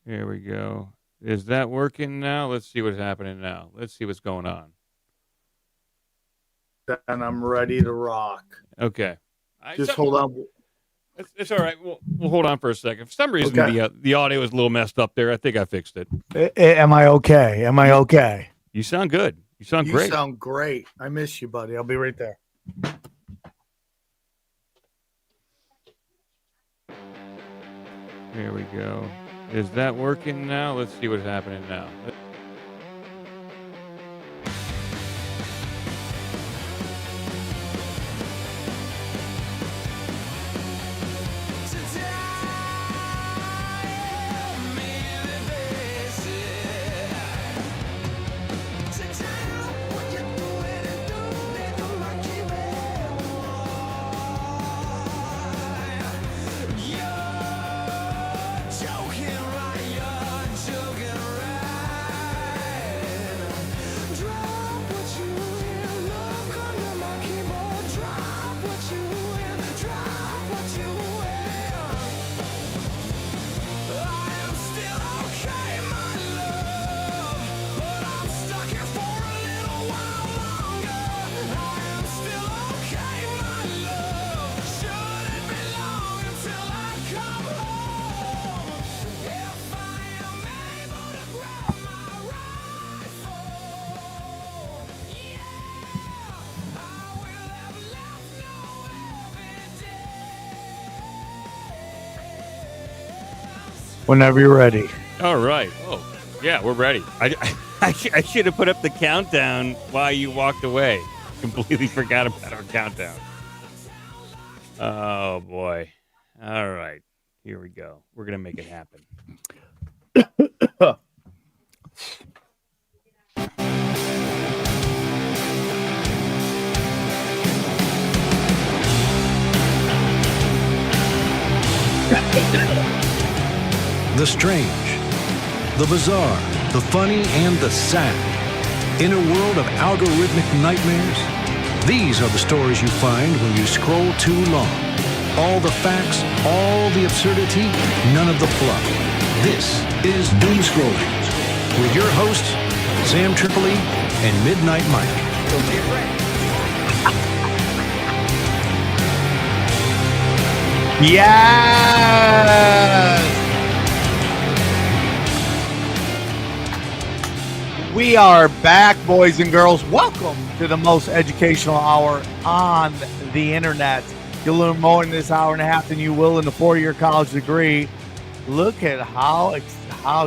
Here we go. Is that working now? Let's see what's happening now. Let's see what's going on. Then I'm ready to rock. Okay. Just hold on. It's all right. We'll hold on for a second. For some reason, the audio is a little messed up there. I think I fixed it. Am I okay? Am I okay? You sound good. You sound great. You sound great. I miss you, buddy. I'll be right there. Here we go. Is that working now? Let's see what's happening now. Whenever you're ready. All right. Oh, yeah, we're ready. I should have put up the countdown while you walked away. Completely forgot about our countdown. Oh, boy. All right. Here we go. We're going to make it happen. The strange, the bizarre, the funny, and the sad. In a world of algorithmic nightmares, these are the stories you find when you scroll too long. All the facts, all the absurdity, none of the fluff. This is Doomscrollin with your hosts, Sam Tripoli and Midnight Mike. Yes! We are back, boys and girls. Welcome to the most educational hour on the internet. You'll learn more in this hour and a half than you will in a 4-year college degree. Look at how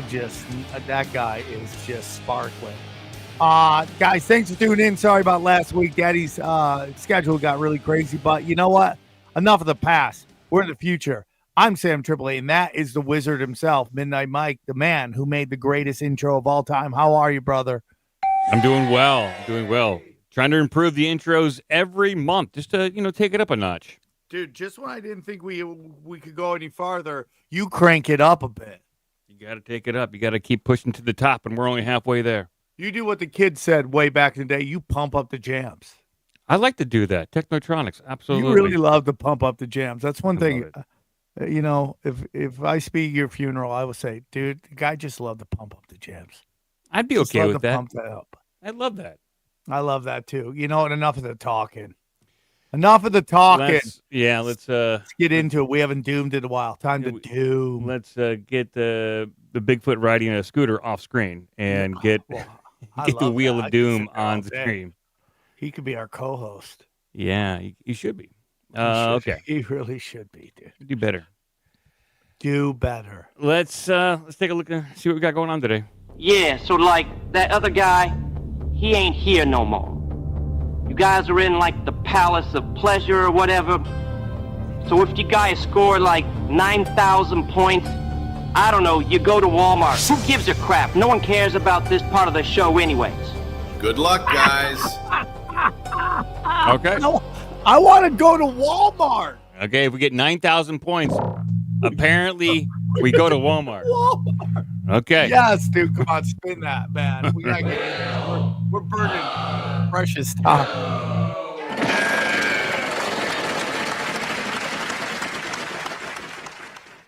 just that guy is just sparkling. Guys, thanks for tuning in. Sorry about last week. Daddy's schedule got really crazy, but you know what? Enough of the past. We're in the future. I'm Sam Tripoli, and that is the wizard himself, Midnight Mike, the man who made the greatest intro of all time. How are you, brother? I'm doing well. Trying to improve the intros every month, just to take it up a notch. Dude, just when I didn't think we could go any farther, you crank it up a bit. You got to take it up. You got to keep pushing to the top, and we're only halfway there. You do what the kids said way back in the day. You pump up the jams. I like to do that. Technotronics, absolutely. You really love to pump up the jams. That's one thing. If I speak your funeral, I would say, dude, the guy just loved to pump up the jams. I'd be okay with that. Pump that up. I love that. I love that too. You know what? Enough of the talking. Let's get into it. We haven't doomed it in a while. Time to doom. Let's get the Bigfoot riding a scooter off screen and get the Wheel of Doom on the screen. He could be our co-host. Yeah, he should be. Okay. He really should be, dude. Do better. Do better. Let's take a look and see what we got going on today. Yeah, so like that other guy, he ain't here no more. You guys are in like the Palace of Pleasure or whatever. So if you guys score like 9,000 points, I don't know, you go to Walmart. Who gives a crap? No one cares about this part of the show anyways. Good luck, guys. Okay. No, I want to go to Walmart. Okay, if we get 9,000 points, apparently we go to Walmart. Okay. Yes, dude. Come on, spin that, man. We gotta get in there. We're burning precious time.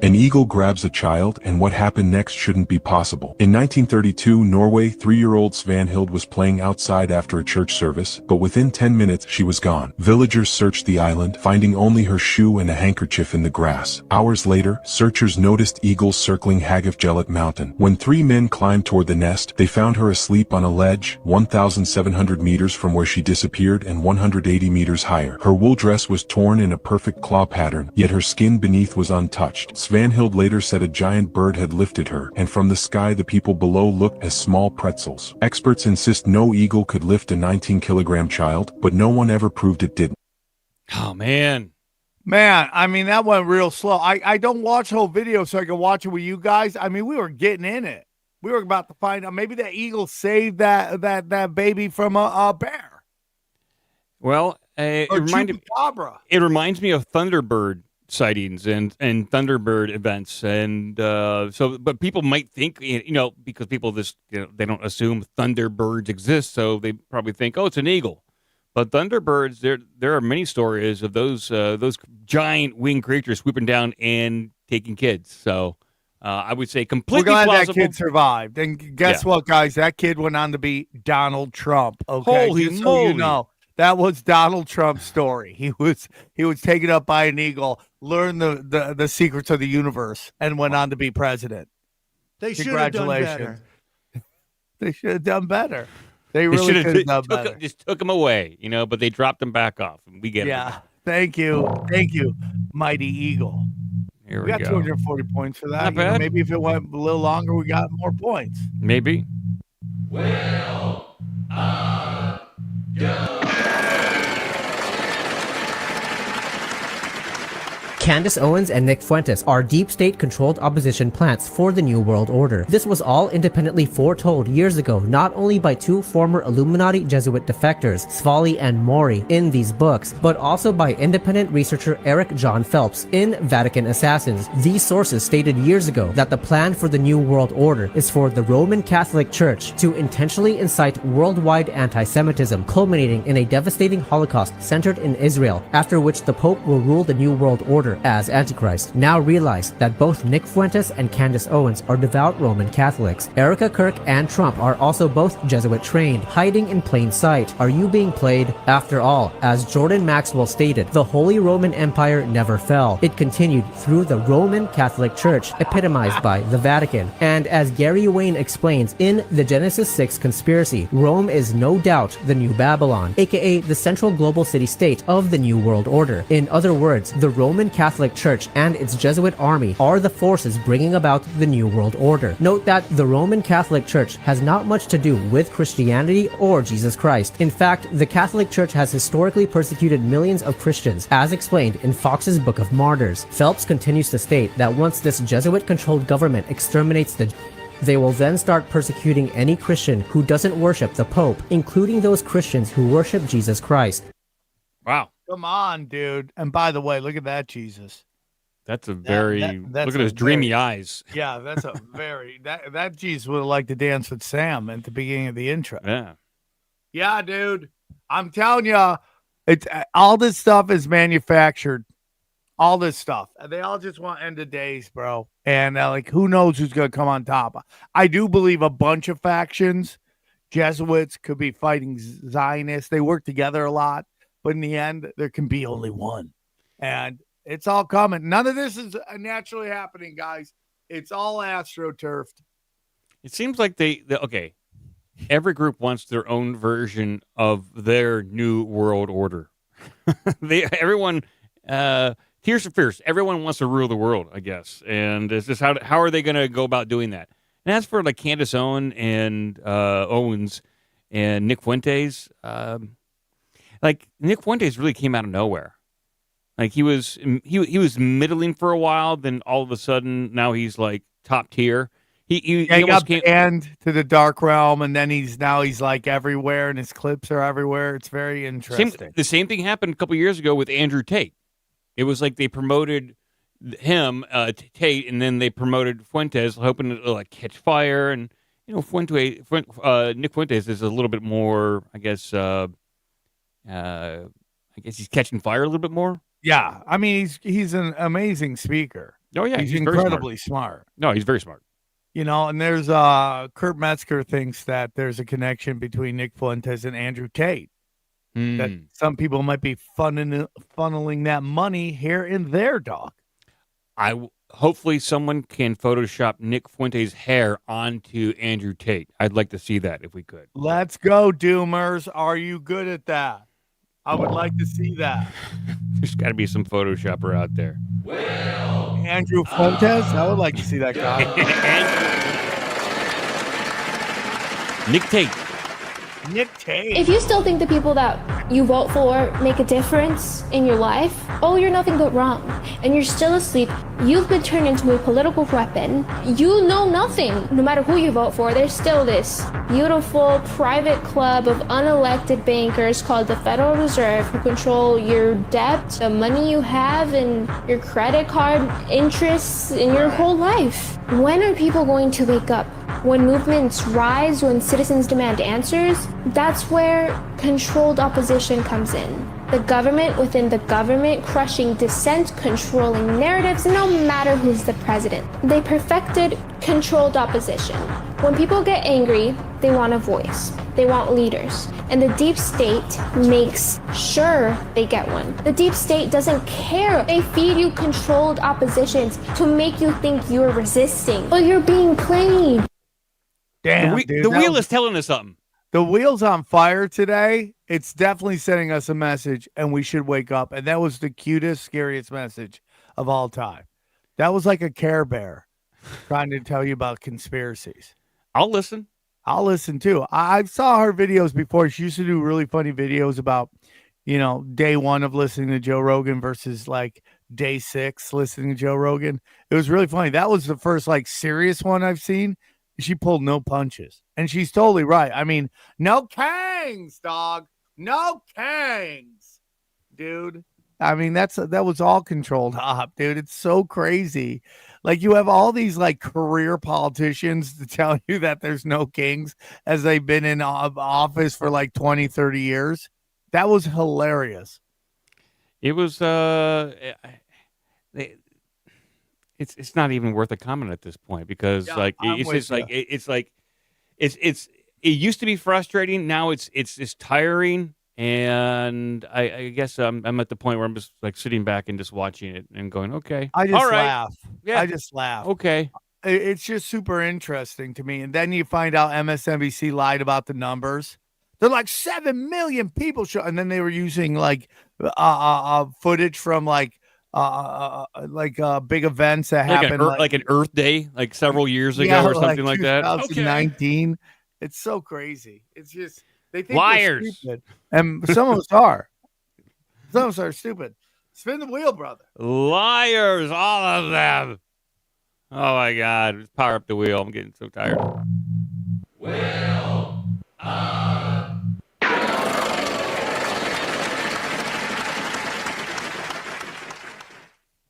An eagle grabs a child, and what happened next shouldn't be possible. In 1932, Norway, 3-year-old Svanhild was playing outside after a church service, but within 10 minutes she was gone. Villagers searched the island, finding only her shoe and a handkerchief in the grass. Hours later, searchers noticed eagles circling Hagafjellet Mountain. When 3 men climbed toward the nest, they found her asleep on a ledge, 1,700 meters from where she disappeared and 180 meters higher. Her wool dress was torn in a perfect claw pattern, yet her skin beneath was untouched. Svanhild later said a giant bird had lifted her, and from the sky the people below looked as small pretzels. Experts insist no eagle could lift a 19-kilogram child, but no one ever proved it didn't. Oh, man. Man, I mean, that went real slow. I don't watch the whole video so I can watch it with you guys. I mean, we were getting in it. We were about to find out. Maybe that eagle saved that baby from a bear. Well, it reminds me of Thunderbird sightings and Thunderbird events, and but people might think, because people just they don't assume Thunderbirds exist, so they probably think, oh, it's an eagle. But Thunderbirds, there are many stories of those giant winged creatures swooping down and taking kids. So I would say completely We're glad plausible. that kid survived, and guess what, guys? That kid went on to be Donald Trump. Okay, holy just moly! So you know. That was Donald Trump's story. He was taken up by an eagle, learned the secrets of the universe, and went on to be president. They should have done better. They should have done better. They really could have done better. Just took him away, but they dropped him back off. And we get it. Yeah. Thank you, mighty eagle. Here we got 240 points for that. Not bad. Maybe if it went a little longer, we got more points. Maybe. Candace Owens and Nick Fuentes are deep state-controlled opposition plants for the New World Order. This was all independently foretold years ago, not only by 2 former Illuminati Jesuit defectors, Svali and Maury, in these books, but also by independent researcher Eric John Phelps in Vatican Assassins. These sources stated years ago that the plan for the New World Order is for the Roman Catholic Church to intentionally incite worldwide anti-Semitism, culminating in a devastating Holocaust centered in Israel, after which the Pope will rule the New World Order as Antichrist. Now realize that both Nick Fuentes and Candace Owens are devout Roman Catholics. Erica Kirk and Trump are also both Jesuit trained, hiding in plain sight. Are you being played? After all, as Jordan Maxwell stated, the Holy Roman Empire never fell. It continued through the Roman Catholic Church, epitomized by the Vatican. And as Gary Wayne explains in the Genesis 6 conspiracy, Rome is no doubt the new Babylon, aka the central global city-state of the New World Order. In other words, the Roman Catholic Church and its Jesuit army are the forces bringing about the New World Order. Note that the Roman Catholic Church has not much to do with Christianity or Jesus Christ. In fact, the Catholic Church has historically persecuted millions of Christians, as explained in Fox's Book of Martyrs. Phelps continues to state that once this Jesuit-controlled government exterminates they will then start persecuting any Christian who doesn't worship the Pope, including those Christians who worship Jesus Christ. Wow. Come on, dude. And by the way, look at that Jesus. That's a very that's look at his dreamy eyes. Yeah, that's a very that Jesus would have liked to dance with Sam at the beginning of the intro. Yeah. Yeah, dude. I'm telling you, it's all this stuff is manufactured. All this stuff. They all just want end of days, bro. And who knows who's gonna come on top. I do believe a bunch of factions, Jesuits could be fighting Zionists. They work together a lot. But in the end, there can be only one. And it's all coming. None of this is naturally happening, guys. It's all astroturfed. It seems like okay. Every group wants their own version of their new world order. Everyone, tears for fears. Everyone wants to rule the world, I guess. And it's just how are they going to go about doing that? And as for Candace Owens and Owens and Nick Fuentes, Nick Fuentes really came out of nowhere. He was middling for a while, then all of a sudden now he's top tier. He got banned to the dark realm, and then he's everywhere, and his clips are everywhere. It's very interesting. The same thing happened a couple years ago with Andrew Tate. It was they promoted him, Tate, and then they promoted Fuentes, hoping to catch fire. And Nick Fuentes is a little bit more, I guess he's catching fire a little bit more. Yeah, I mean he's an amazing speaker, Oh yeah, he's incredibly smart. No, he's very smart. You know, and there's Kurt Metzger thinks that there's a connection between Nick Fuentes and Andrew Tate. That some people might be funneling that money here and there, dog. Hopefully someone can Photoshop Nick Fuentes' hair onto Andrew Tate. I'd like to see that if we could. Let's go, Doomers. Are you good at that? I would like to see that. There's got to be some Photoshopper out there. Andrew Fuentes? I would like to see that guy. Nick Tate. Nick Tate. If you still think the people that you vote for make a difference in your life, oh, you're nothing but wrong. And you're still asleep. You've been turned into a political weapon. You know nothing. No matter who you vote for, there's still this beautiful private club of unelected bankers called the Federal Reserve who control your debt, the money you have, and your credit card interests in your whole life. When are people going to wake up? When movements rise, when citizens demand answers, that's where controlled opposition comes in. The government within the government crushing dissent, controlling narratives, no matter who's the president. They perfected controlled opposition. When people get angry, they want a voice. They want leaders. And the deep state makes sure they get one. The deep state doesn't care. They feed you controlled oppositions to make you think you're resisting, but you're being played. Damn, the wheel is telling us something. The wheel's on fire today. It's definitely sending us a message, and we should wake up. And that was the cutest, scariest message of all time. That was like a Care Bear trying to tell you about conspiracies. I'll listen. I'll listen too. I saw her videos before. She used to do really funny videos about, you know, day one of listening to Joe Rogan versus like day 6 listening to Joe Rogan. It was really funny. That was the first like serious one I've seen. She pulled no punches, and she's totally right. I mean, no Kangs, dog, no Kangs, dude. I mean, that was all controlled up, dude. It's so crazy. Like, you have all these like career politicians to tell you that there's no kings as they've been in office for like 20, 30 years. That was hilarious. It was It's not even worth a comment at this point because it used to be frustrating. Now it's tiring, and I guess I'm at the point where I'm just like sitting back and just watching it and going, okay, I just laugh. Yeah, I just laugh. Okay, it's just super interesting to me. And then you find out MSNBC lied about the numbers. They're like 7 million people and then they were using like footage from like big events that happened like an Earth Day like several years ago or something like that. 2019. Okay. It's so crazy. It's just they think liars, we're stupid. And some of us are. Some of us are stupid. Spin the wheel, brother. Liars, all of them. Oh my God! Just power up the wheel. I'm getting so tired. Wheel up.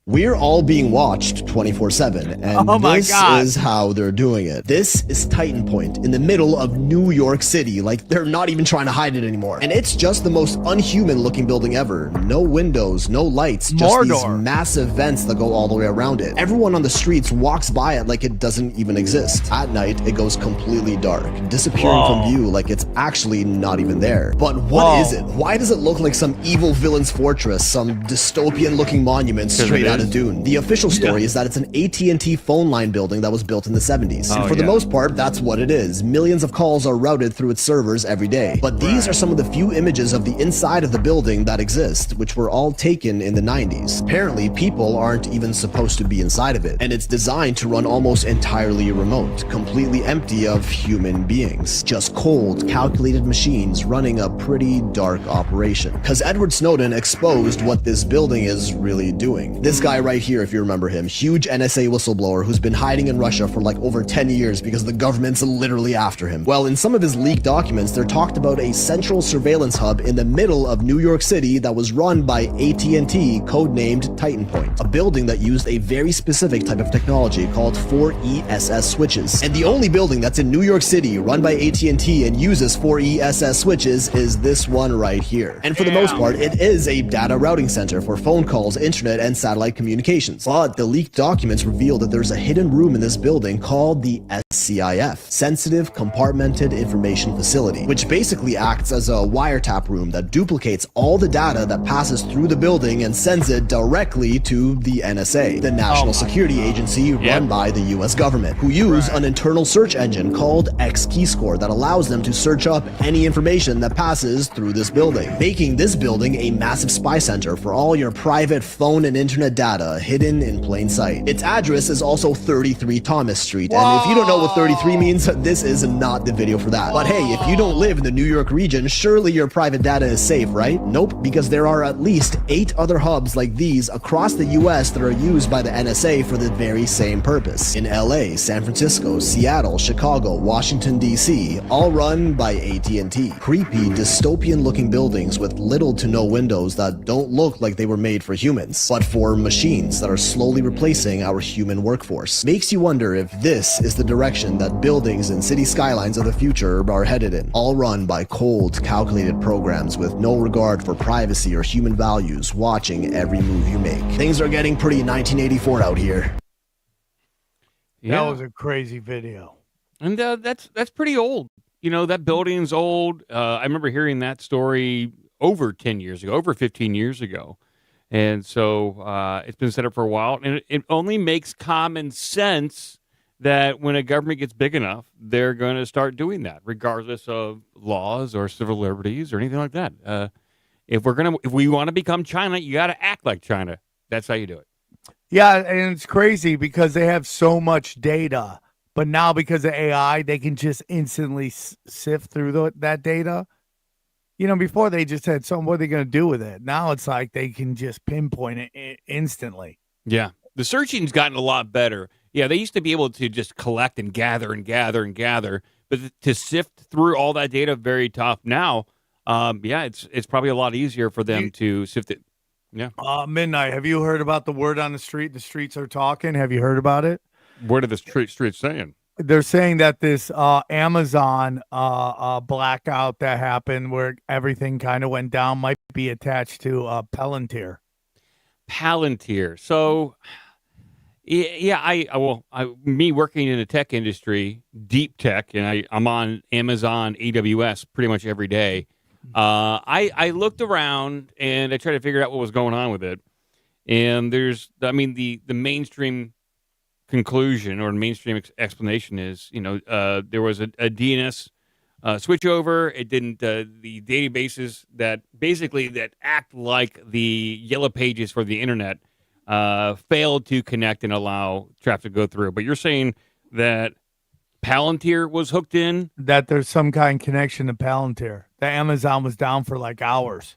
We're all being watched 24/7, and this is how they're doing it. This is Titan Point in the middle of New York City, like they're not even trying to hide it anymore. And it's just the most unhuman looking building ever. No windows, no lights, just these massive vents that go all the way around it. Everyone on the streets walks by it like it doesn't even exist. At night, it goes completely dark, disappearing from view like it's actually not even there. But what is it? Why does it look like some evil villain's fortress, some dystopian looking monument straight out of Dune? The official story is that it's an AT&T phone line building that was built in the 70s. And for the most part, that's what it is. Millions of calls are routed through its servers every day. But these are some of the few images of the inside of the building that exist, which were all taken in the 90s. Apparently, people aren't even supposed to be inside of it. And it's designed to run almost entirely remote, completely empty of human beings. Just cold, calculated machines running a pretty dark operation. Because Edward Snowden exposed what this building is really doing. This guy right here, if you remember him, huge NSA whistleblower who's been hiding in Russia for like over 10 years because the government's literally after him. Well, in some of his leaked documents, they're talked about a central surveillance hub in the middle of New York City that was run by AT&T, codenamed Titan Point, a building that used a very specific type of technology called 4ESS switches. And the only building that's in New York City run by AT&T and uses 4ESS switches is this one right here. And for the most part, it is a data routing center for phone calls, internet, and satellite communications. But the leaked documents reveal that there's a hidden room in this building called the SCIF, Sensitive Compartmented Information Facility, which basically acts as a wiretap room that duplicates all the data that passes through the building and sends it directly to the NSA, the National Security Agency run by the US government, who use an internal search engine called X-Keyscore that allows them to search up any information that passes through this building, making this building a massive spy center for all your private phone and internet data hidden in plain sight. Its address is also 33 Thomas Street, and if you don't know what 33 means, this is not the video for that. But hey, if you don't live in the New York region, surely your private data is safe, right? Nope, because there are at least 8 other hubs like these across the US that are used by the NSA for the very same purpose. In LA, San Francisco, Seattle, Chicago, Washington, D.C., all run by AT&T. Creepy, dystopian-looking buildings with little to no windows that don't look like they were made for humans, but for machines that are slowly replacing our human workforce. Makes you wonder if this is the direction that buildings and city skylines of the future are headed in, all run by cold, calculated programs with no regard for privacy or human values watching every move you make. Things are getting pretty 1984 out here. That was a crazy video. And that's pretty old. You know, that building's old. I remember hearing that story over 10 years ago, over 15 years ago. And so it's been set up for a while. And it only makes common sense that when a government gets big enough, they're going to start doing that, regardless of laws or civil liberties or anything like that. If we want to become China, you got to act like China. That's how you do it. Yeah, and it's crazy because they have so much data, but now because of AI, they can just instantly sift through that data. You know, before they just had what are they going to do with it? Now it's like they can just pinpoint it instantly. Yeah, the searching's gotten a lot better. Yeah, they used to be able to just collect and gather and gather and gather, but to sift through all that data, very tough. Now, it's probably a lot easier for them to sift it. Yeah. Midnight, have you heard about the word on the street? The streets are talking. Have you heard about it? What are the streets saying? They're saying that this Amazon blackout that happened where everything kind of went down might be attached to Palantir. Palantir. So, me working in the tech industry, deep tech, and I'm on Amazon AWS pretty much every day. I looked around and I tried to figure out what was going on with it. And the mainstream conclusion or mainstream explanation is, there was a DNS switchover. It didn't, the databases that act like the yellow pages for the internet failed to connect and allow traffic to go through. But you're saying that Palantir was hooked in? That there's some kind of connection to Palantir. The Amazon was down for like hours.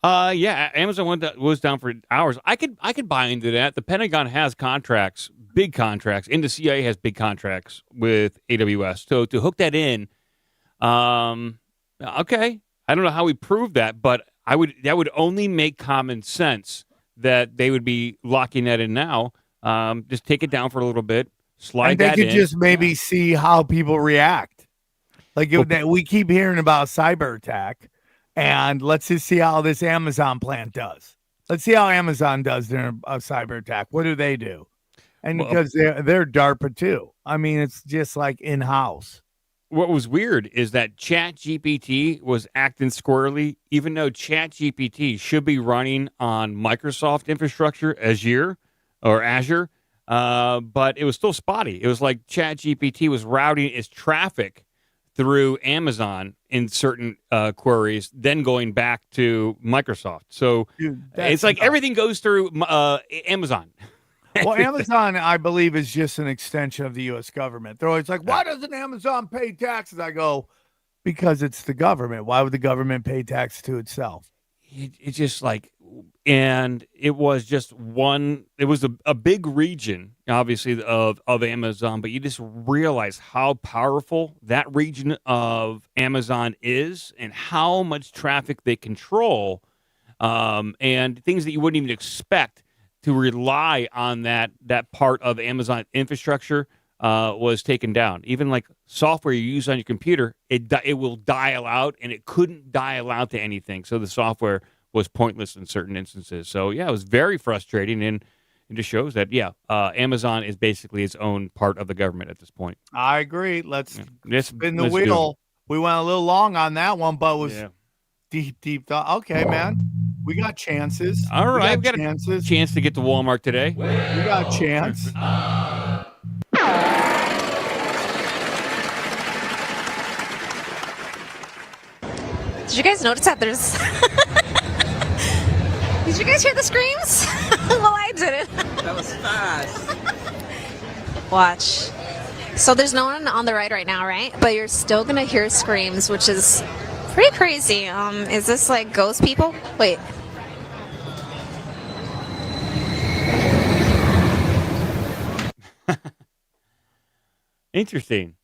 Amazon was down for hours. I could buy into that. The Pentagon has contracts, big contracts, and the CIA has big contracts with AWS. So to hook that in, okay. I don't know how we prove that, but that would only make common sense that they would be locking that in now. Just take it down for a little bit. Slide that in. They could just maybe see how people react. Like we keep hearing about cyber attack, and let's just see how this Amazon plant does. Let's see how Amazon does during a cyber attack. What do they do? And because they're DARPA too. I mean, it's just like in-house. What was weird is that ChatGPT was acting squirrely, even though ChatGPT should be running on Microsoft infrastructure, Azure. But it was still spotty. It was like ChatGPT was routing its traffic through Amazon in certain queries, then going back to Microsoft. So it's like everything goes through Amazon. Well, Amazon, I believe, is just an extension of the U.S. government. They're always like, why doesn't Amazon pay taxes? I go, because it's the government. Why would the government pay tax to itself? It's just like, and it was just it was a big region, obviously, of Amazon, but you just realize how powerful that region of Amazon is and how much traffic they control, and things that you wouldn't even expect to rely on that part of Amazon infrastructure was taken down. Even like software you use on your computer, it will dial out, and it couldn't dial out to anything. So the software was pointless in certain instances. So yeah, it was very frustrating, and it just shows that Amazon is basically its own part of the government at this point. I agree. Let's spin the let's wheel. We went a little long on that one, but it was deep thought. Okay, man. We got chances. All right, we got chances. A chance to get to Walmart today. We got a chance. Did you guys notice that there's... Did you guys hear the screams? Well, I didn't. That was fast. Watch. So there's no one on the right now, right? But you're still going to hear screams, which is pretty crazy. Is this like ghost people? Wait. Interesting.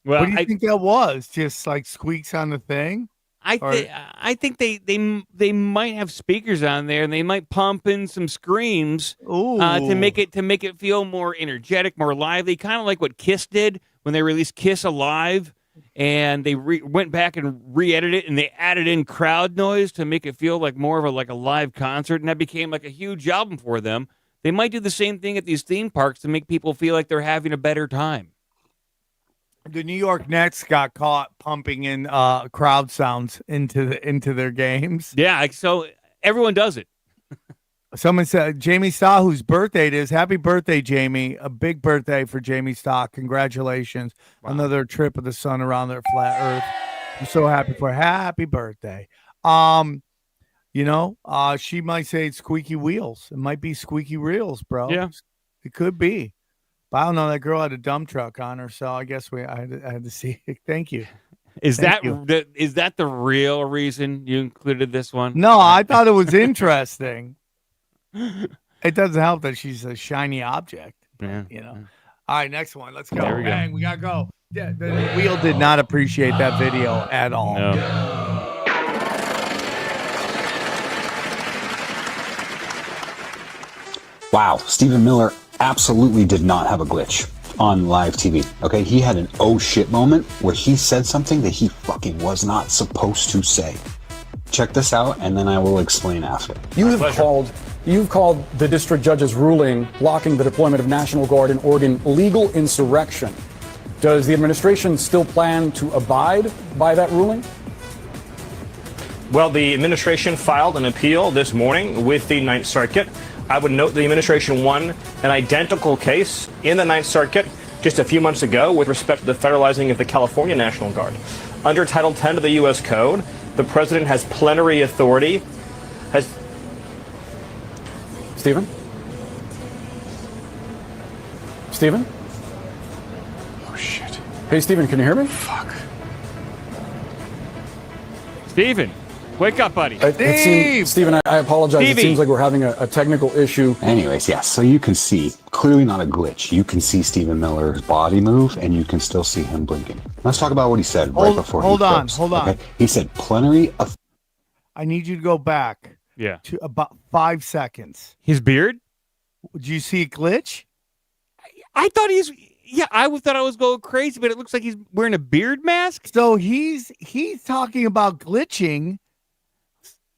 Well, what do you think that was? Just like squeaks on the thing? I think they might have speakers on there, and they might pump in some screams to make it feel more energetic, more lively, kind of like what Kiss did when they released Kiss Alive, and they went back and re-edited it, and they added in crowd noise to make it feel like more of a live concert, and that became like a huge album for them. They might do the same thing at these theme parks to make people feel like they're having a better time. The New York Nets got caught pumping in crowd sounds into their games. Yeah, so everyone does it. Someone said Jamie Stahl, whose birthday it is. Happy birthday, Jamie! A big birthday for Jamie Stahl. Congratulations! Wow. Another trip of the sun around their flat Earth. I'm so happy for happy birthday. She might say it's squeaky wheels. It might be squeaky reels, bro. Yeah, it could be. But I don't know. That girl had a dump truck on her, so I guess I had to see. Thank you. Is that the real reason you included this one? No, I thought it was interesting. It doesn't help that she's a shiny object. Yeah. All right, next one. Let's go. There we Bang, go. we gotta go. Yeah, the wheel did not appreciate that video at all. No. Wow, Stephen Miller absolutely did not have a glitch on live TV. Okay, he had an oh shit moment where he said something that he fucking was not supposed to say. Check this out, and then I will explain after. You've called the district judge's ruling blocking the deployment of National Guard in Oregon legal insurrection. Does the administration still plan to abide by that ruling? Well, the administration filed an appeal this morning with the Ninth Circuit. I would note the administration won an identical case in the Ninth Circuit just a few months ago with respect to the federalizing of the California National Guard. Under Title 10 of the U.S. Code, the president has plenary authority. Stephen? Stephen? Oh, shit. Hey, Stephen, can you hear me? Fuck. Stephen, wake up, buddy. Stephen, I apologize. Stevie. It seems like we're having a technical issue. Anyways, yes, so you can see, clearly not a glitch. You can see Stephen Miller's body move, and you can still see him blinking. Let's talk about what he said right before he froze. Hold on. Okay? He said plenary of... I need you to go back. Yeah. To about 5 seconds. His beard? Did you see a glitch? I thought I thought I was going crazy, but it looks like he's wearing a beard mask. So he's talking about glitching,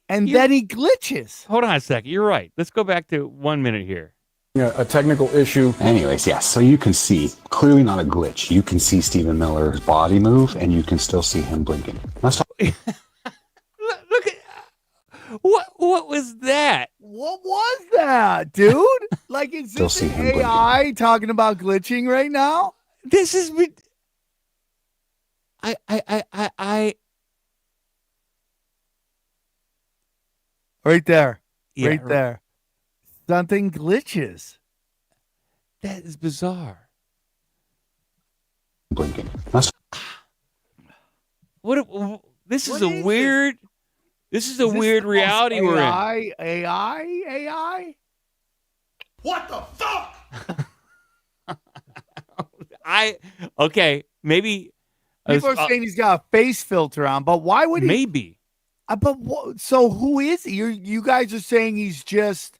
and then he glitches. Hold on a second. You're right. Let's go back to 1 minute here. A technical issue. Anyways, yes, so you can see, clearly not a glitch. You can see Stephen Miller's body move, and you can still see him blinking. Let's talk... Look at... What was that? What was that, dude? Like, is this an AI talking about glitching right now? This is... I Right there. Yeah, right there. Something glitches. That is bizarre. Blinking. This is a weird... This is a weird reality we're in. AI? What the fuck? Okay, maybe... People are saying he's got a face filter on, but why would he? Maybe. So who is he? You guys are saying he's just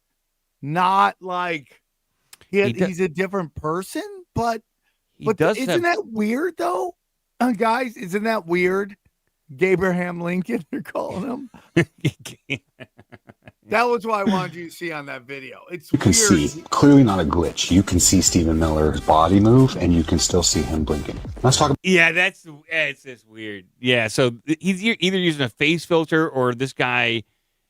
not like... He's a different person? But isn't that weird, though? Guys, isn't that weird? Gabraham Lincoln, they're calling him. That was what I wanted you to see on that video. It's You can weird. see, clearly not a glitch. You can see Stephen Miller's body move, and you can still see him blinking. Let's talk about... Yeah, it's just weird. Yeah, so he's either using a face filter or this guy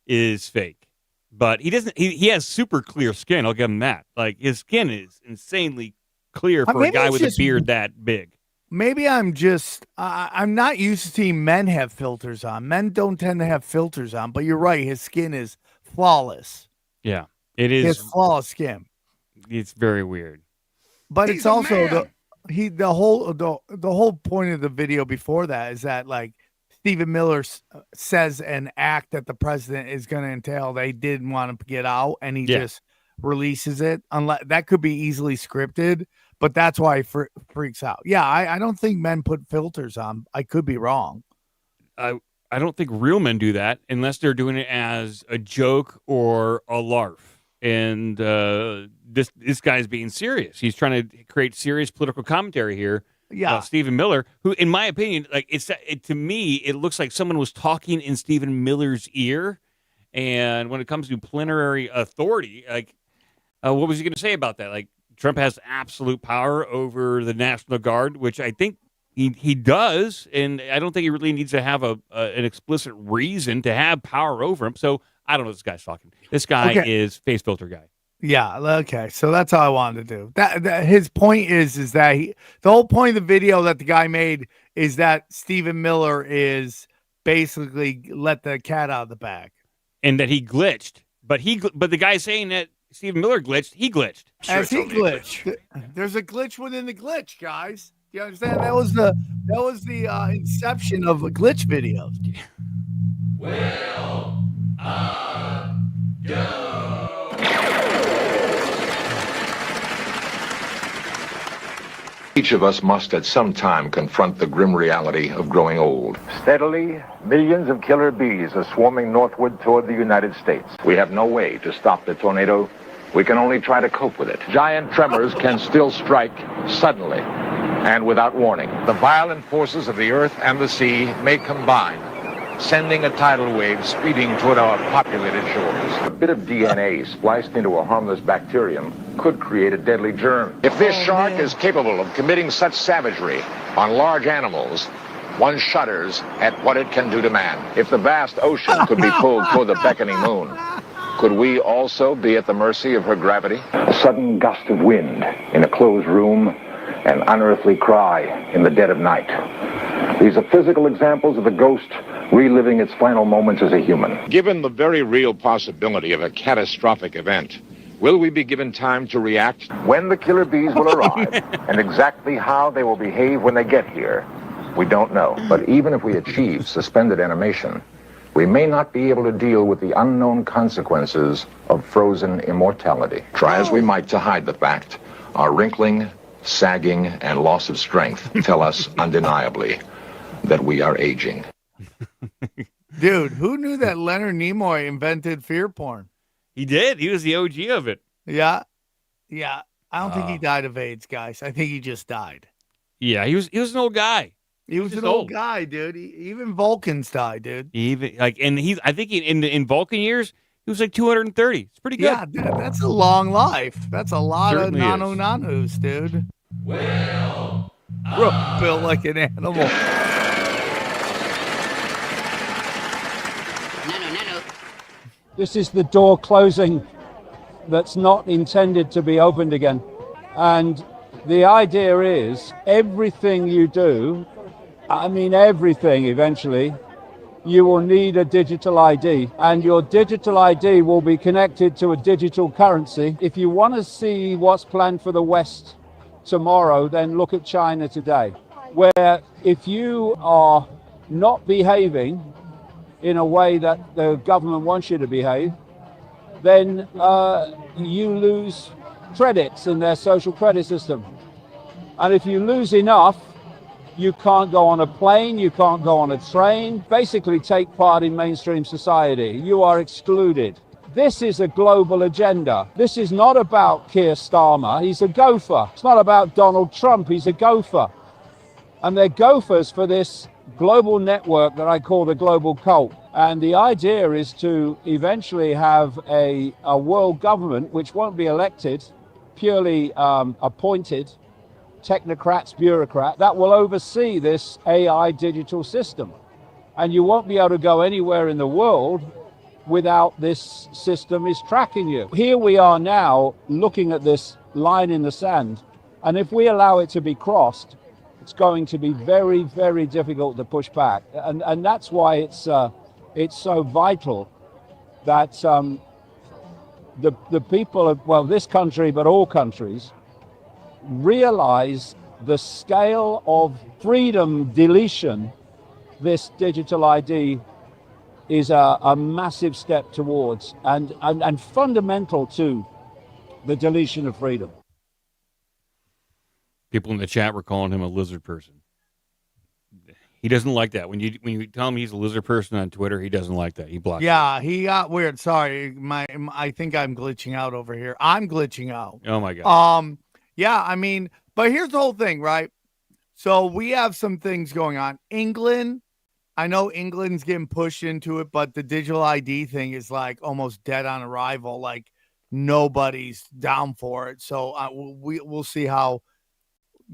is fake. But he doesn't. He has super clear skin. I'll give him that. Like, his skin is insanely clear for a guy with a beard that big. Maybe I'm just, I'm not used to seeing men have filters on. Men don't tend to have filters on, but you're right. His skin is flawless. Yeah, it is. His flawless skin. It's very weird. But it's also the whole point of the video before that is that, like, Stephen Miller says an act that the president is going to entail they didn't want to get out, and he just releases it. Unless that could be easily scripted, but that's why he freaks out. Yeah, I don't think men put filters on. I could be wrong. I don't think real men do that unless they're doing it as a joke or a larf. And this guy's being serious. He's trying to create serious political commentary here. Yeah, Stephen Miller, who, in my opinion, like to me, it looks like someone was talking in Stephen Miller's ear. And when it comes to plenary authority, like, what was he going to say about that? Like, Trump has absolute power over the National Guard, which I think he does, and I don't think he really needs to have an explicit reason to have power over him. So I don't know what this guy's talking. This guy is face filter guy. Yeah. Okay. So that's all I wanted to do. That his point is that the whole point of the video that the guy made is that Stephen Miller is basically let the cat out of the bag, and that he glitched. But the guy saying that Stephen Miller glitched, he glitched. As he glitched. There's a glitch within the glitch, guys. You understand? That was the inception of glitch videos. Will Each of us must at some time confront the grim reality of growing old. Steadily, millions of killer bees are swarming northward toward the United States. We have no way to stop the tornado. We can only try to cope with it. Giant tremors can still strike suddenly and without warning. The violent forces of the earth and the sea may combine, sending a tidal wave speeding toward our populated shores. A bit of DNA spliced into a harmless bacterium could create a deadly germ. If this shark is capable of committing such savagery on large animals, one shudders at what it can do to man. If the vast ocean could be pulled toward the beckoning moon, could we also be at the mercy of her gravity? A sudden gust of wind in a closed room, an unearthly cry in the dead of night. These are physical examples of the ghost reliving its final moments as a human. Given the very real possibility of a catastrophic event, will we be given time to react? When the killer bees will arrive, and exactly how they will behave when they get here, we don't know. But even if we achieve suspended animation, we may not be able to deal with the unknown consequences of frozen immortality. Try as we might to hide the fact, our wrinkling, sagging, and loss of strength tell us undeniably that we are aging. Dude, who knew that Leonard Nimoy invented fear porn? He did. He was the OG of it. Yeah. Yeah. I don't think he died of AIDS, guys. I think he just died. Yeah, he was an old guy. He was an old guy, dude. Even Vulcans died, dude. I think in Vulcan years, he was like 230. It's pretty good. Yeah, that's a long life. That's a lot Certainly of nanus, dude. Will built like an animal. This is the door closing that's not intended to be opened again. And the idea is everything you do, I mean everything eventually, you will need a digital ID. And your digital ID will be connected to a digital currency. If you want to see what's planned for the West tomorrow, then look at China today, where if you are not behaving in a way that the government wants you to behave, then you lose credits in their social credit system. And if you lose enough, you can't go on a plane, you can't go on a train, basically take part in mainstream society. You are excluded. This is a global agenda. This is not about Keir Starmer, he's a gopher. It's not about Donald Trump, he's a gopher. And they're gophers for this global network that I call the global cult. And the idea is to eventually have a world government which won't be elected, purely appointed technocrats, bureaucrats, that will oversee this AI digital system. And you won't be able to go anywhere in the world without this system is tracking you. Here we are now looking at this line in the sand. And if we allow it to be crossed, it's going to be very, very difficult to push back. And that's why it's so vital that the people of, well, this country, but all countries, realize the scale of freedom deletion this digital ID is a massive step towards and fundamental to the deletion of freedom. People in the chat were calling him a lizard person. He doesn't like that. When you tell him he's a lizard person on Twitter, he doesn't like that. He blocks. Yeah, he got weird. Sorry, I think I'm glitching out over here. I'm glitching out. Oh my god. Yeah, I mean, but here's the whole thing, right? So we have some things going on. England, I know England's getting pushed into it, but the digital ID thing is like almost dead on arrival. Like nobody's down for it. So we'll see how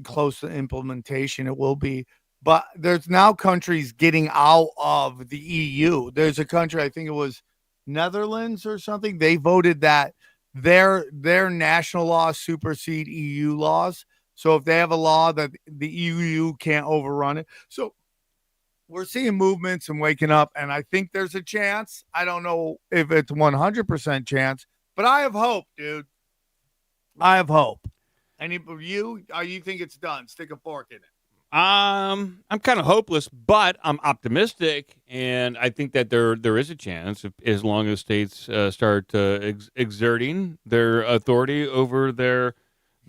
close to implementation it will be. But there's now countries getting out of the EU. There's a country, I think it was Netherlands or something. They voted that their national laws supersede EU laws. So if they have a law that the EU can't overrun it. So we're seeing movements and waking up, and I think there's a chance. I don't know if it's 100% chance, but I have hope, dude. I have hope. Any of you think it's done? Stick a fork in it. I'm kind of hopeless, but I'm optimistic, and I think that there is a chance as long as states start exerting their authority over their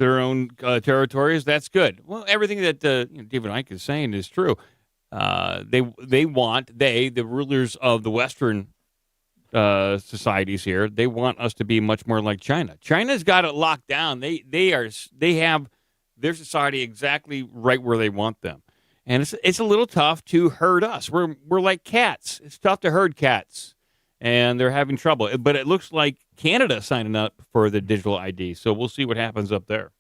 own territories. That's good. Well, everything that David Icke is saying is true. The rulers of the Western societies here, they want us to be much more like China. China's got it locked down. They have their society exactly right where they want them, and it's a little tough to herd us. We're like cats. It's tough to herd cats, and they're having trouble. But it looks like Canada signing up for the digital ID, so we'll see what happens up there.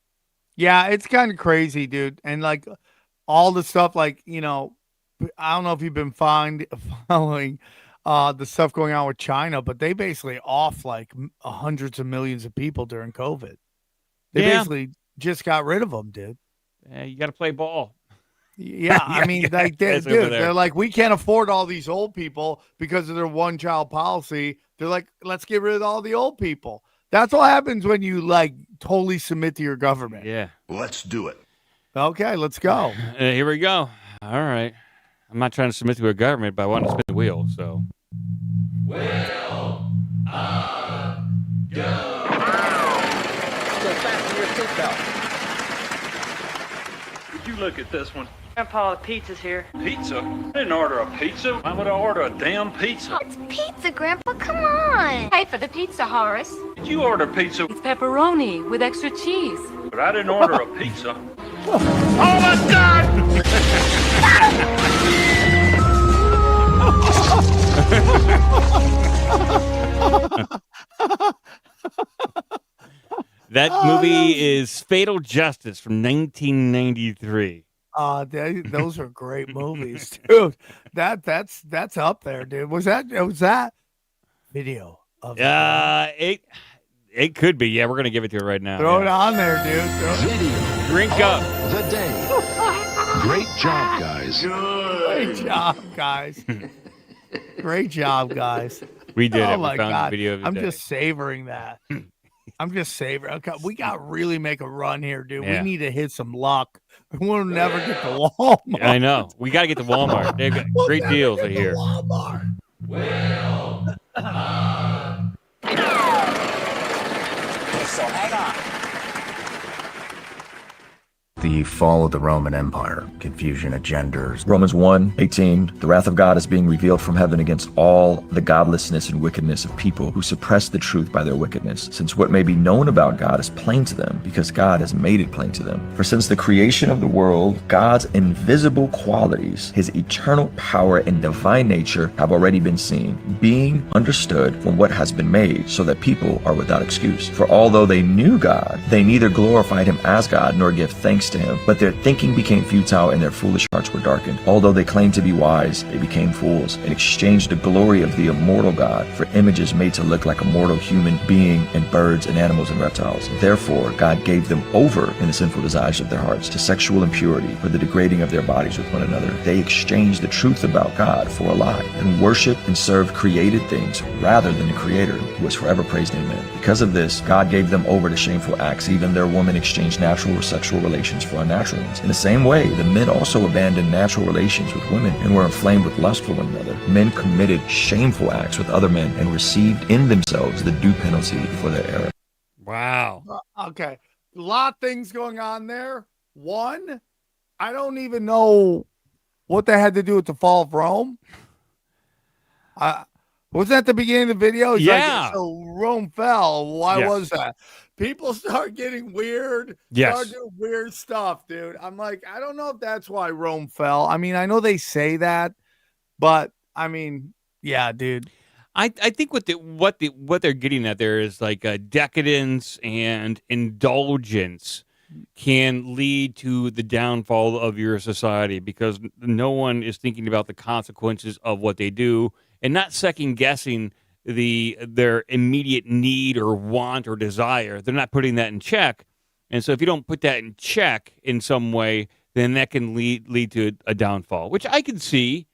Yeah, it's kind of crazy, dude, and like all the stuff, like I don't know if you've been following the stuff going on with China, but they basically off like hundreds of millions of people during COVID. They basically just got rid of them, dude. Yeah, you got to play ball. Yeah, I mean, like, they're like, we can't afford all these old people because of their one-child policy. They're like, let's get rid of all the old people. That's what happens when you like totally submit to your government. Yeah, let's do it. Okay, let's go. Here we go. All right. I'm not trying to submit to a government, but I want to spin the wheel. So, Wheel of Doom. So fasten your seatbelt. Would you look at this one? Grandpa, the pizza's here. Pizza? I didn't order a pizza. Why would I order a damn pizza? It's pizza, Grandpa. Come on. Pay for the pizza, Horace. Did you order pizza? It's pepperoni with extra cheese. But I didn't order a pizza. Oh my God! That movie is Fatal Justice from 1993. Those are great movies, dude. That's up there, dude. Was that video of it could be. Yeah, we're gonna give it to you right now. Throw it on there, dude. Video Drink up. the day. Great job, guys. Great job, guys. Great job, guys. We did it. Oh We my found God. the video of the I'm day. just savoring that. I'm just savoring. Okay, we got to really make a run here, dude. Yeah. We need to hit some luck. We'll never get to Walmart. I know. We got to get to Walmart. They've got great deals right here. Walmart. Wheel of So hang on. The the fall of the Roman Empire, confusion of genders. Romans 1:18, the wrath of God is being revealed from heaven against all the godlessness and wickedness of people who suppress the truth by their wickedness, since what may be known about God is plain to them, because God has made it plain to them. For since the creation of the world, God's invisible qualities, his eternal power and divine nature have already been seen, being understood from what has been made, so that people are without excuse. For although they knew God, they neither glorified him as God nor give thanks to him, but their thinking became futile and their foolish hearts were darkened. Although they claimed to be wise, they became fools and exchanged the glory of the immortal God for images made to look like a mortal human being and birds and animals and reptiles. Therefore, God gave them over in the sinful desires of their hearts to sexual impurity, for the degrading of their bodies with one another. They exchanged the truth about God for a lie and worshiped and served created things rather than the Creator, who is forever praised. Amen. Because of this, God gave them over to shameful acts. Even their women exchanged natural or sexual relations for unnatural ones. In the same way, the men also abandoned natural relations with women and were inflamed with lust for one another. Men committed shameful acts with other men and received in themselves the due penalty for their error. Wow. Okay. A lot of things going on there. One, I don't even know what they had to do with the fall of Rome. Was that the beginning of the video? He's like, so Rome fell. Why was that? People start getting weird. Start doing weird stuff, dude. I'm like, I don't know if that's why Rome fell. I mean, I know they say that, but I mean, yeah, dude. I think what they're getting at there is like decadence and indulgence can lead to the downfall of your society, because no one is thinking about the consequences of what they do and not second guessing their immediate need or want or desire. They're not putting that in check. And so if you don't put that in check in some way, then that can lead to a downfall, which I can see.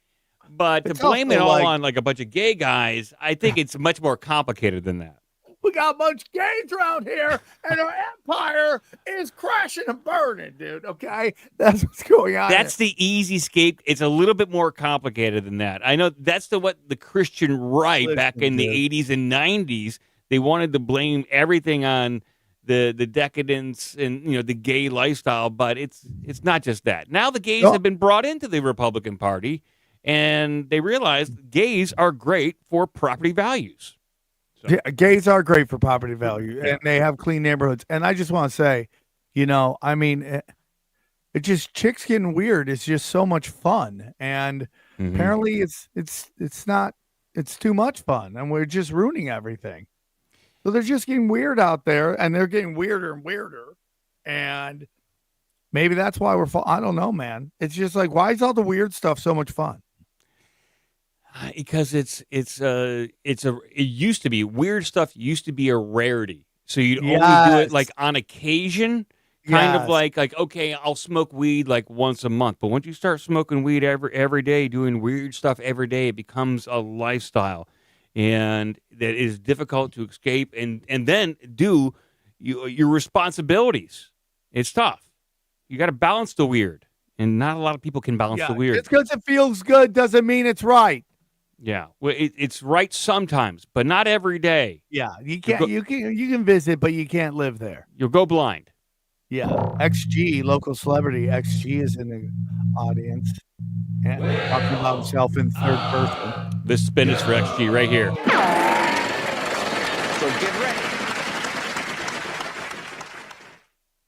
But to blame it all on like a bunch of gay guys, I think it's much more complicated than that. We got a bunch of gays around here, and our empire is crashing and burning, dude. Okay, that's what's going on. That's the easy scape. It's a little bit more complicated than that. I know that's what the Christian right back in the 80s and 90s, they wanted to blame everything on the decadence and the gay lifestyle, but it's not just that. Now the gays have been brought into the Republican Party, and they realized gays are great for property values. So. Yeah, gays are great for property value, and they have clean neighborhoods. And I just want to say, I mean, it just chicks getting weird. It's just so much fun, and apparently it's too much fun, and we're just ruining everything. So they're just getting weird out there, and they're getting weirder and weirder, and maybe that's why I don't know, man. It's just like, why is all the weird stuff so much fun? Because it used to be weird stuff used to be a rarity. So you'd only do it like on occasion, kind of like, okay, I'll smoke weed like once a month. But once you start smoking weed every day, doing weird stuff every day, it becomes a lifestyle, and that is difficult to escape and then do your responsibilities. It's tough. You got to balance the weird, and not a lot of people can balance the weird. Just because it feels good doesn't mean it's right. Yeah, well, it's right sometimes, but not every day. Yeah, you can't. You can visit, but you can't live there. You'll go blind. Yeah, XG, local celebrity XG, is in the audience and talking about himself in third person. This spin is for XG right here. So get ready.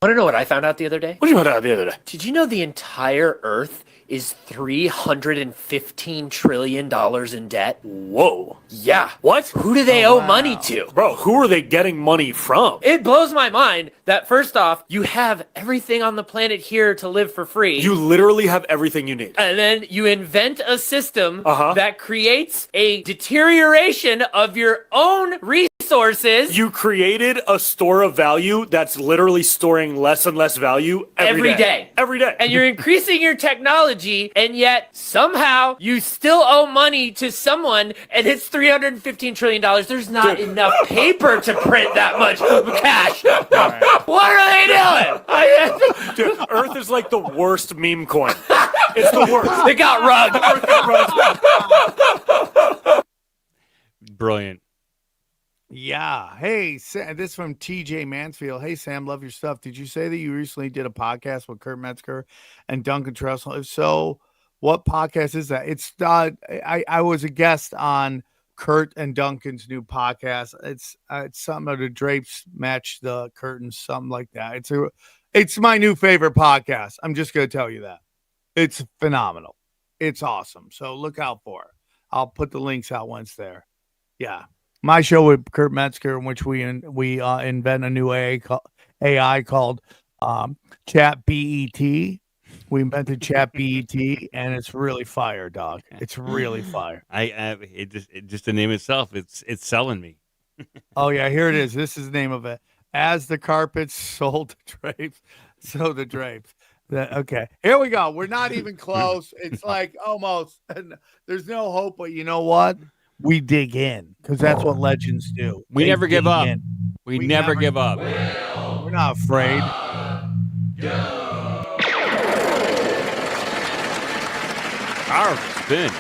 Want to know what I found out the other day? What did you find out the other day? Did you know the entire Earth is $315 trillion in debt? Whoa. Yeah. What? Who do they owe money to? Bro, who are they getting money from? It blows my mind that, first off, you have everything on the planet here to live for free. You literally have everything you need. And then you invent a system that creates a deterioration of your own resources. You created a store of value that's literally storing less and less value every day. Every day. And you're increasing your technology, and yet somehow you still owe money to someone, and it's $315 trillion. There's not enough paper to print that much cash. What are they doing? Dude, Earth is like the worst meme coin. It's the worst. They got rugged. Brilliant. Yeah. Hey, this from TJ Mansfield. Hey, Sam, love your stuff. Did you say that you recently did a podcast with Kurt Metzger and Duncan Trussell? If so, what podcast is that? It's I was a guest on Kurt and Duncan's new podcast. It's something of the drapes match the curtains, something like that. It's my new favorite podcast. I'm just gonna tell you that. It's phenomenal. It's awesome. So look out for it. I'll put the links out once there. Yeah. My show with Kurt Metzger, in which we invent a new AI called Chat BET. We invented Chat BET, and it's really fire, dog. It's really fire. It just the name itself. It's selling me. Oh yeah, here it is. This is the name of it. As the carpets sold the drapes, so the drapes. Okay, here we go. We're not even close. It's like almost. There's no hope, but you know what? We dig in because that's what legends do. We never give up. We never give up. We're not afraid. Powerful spin.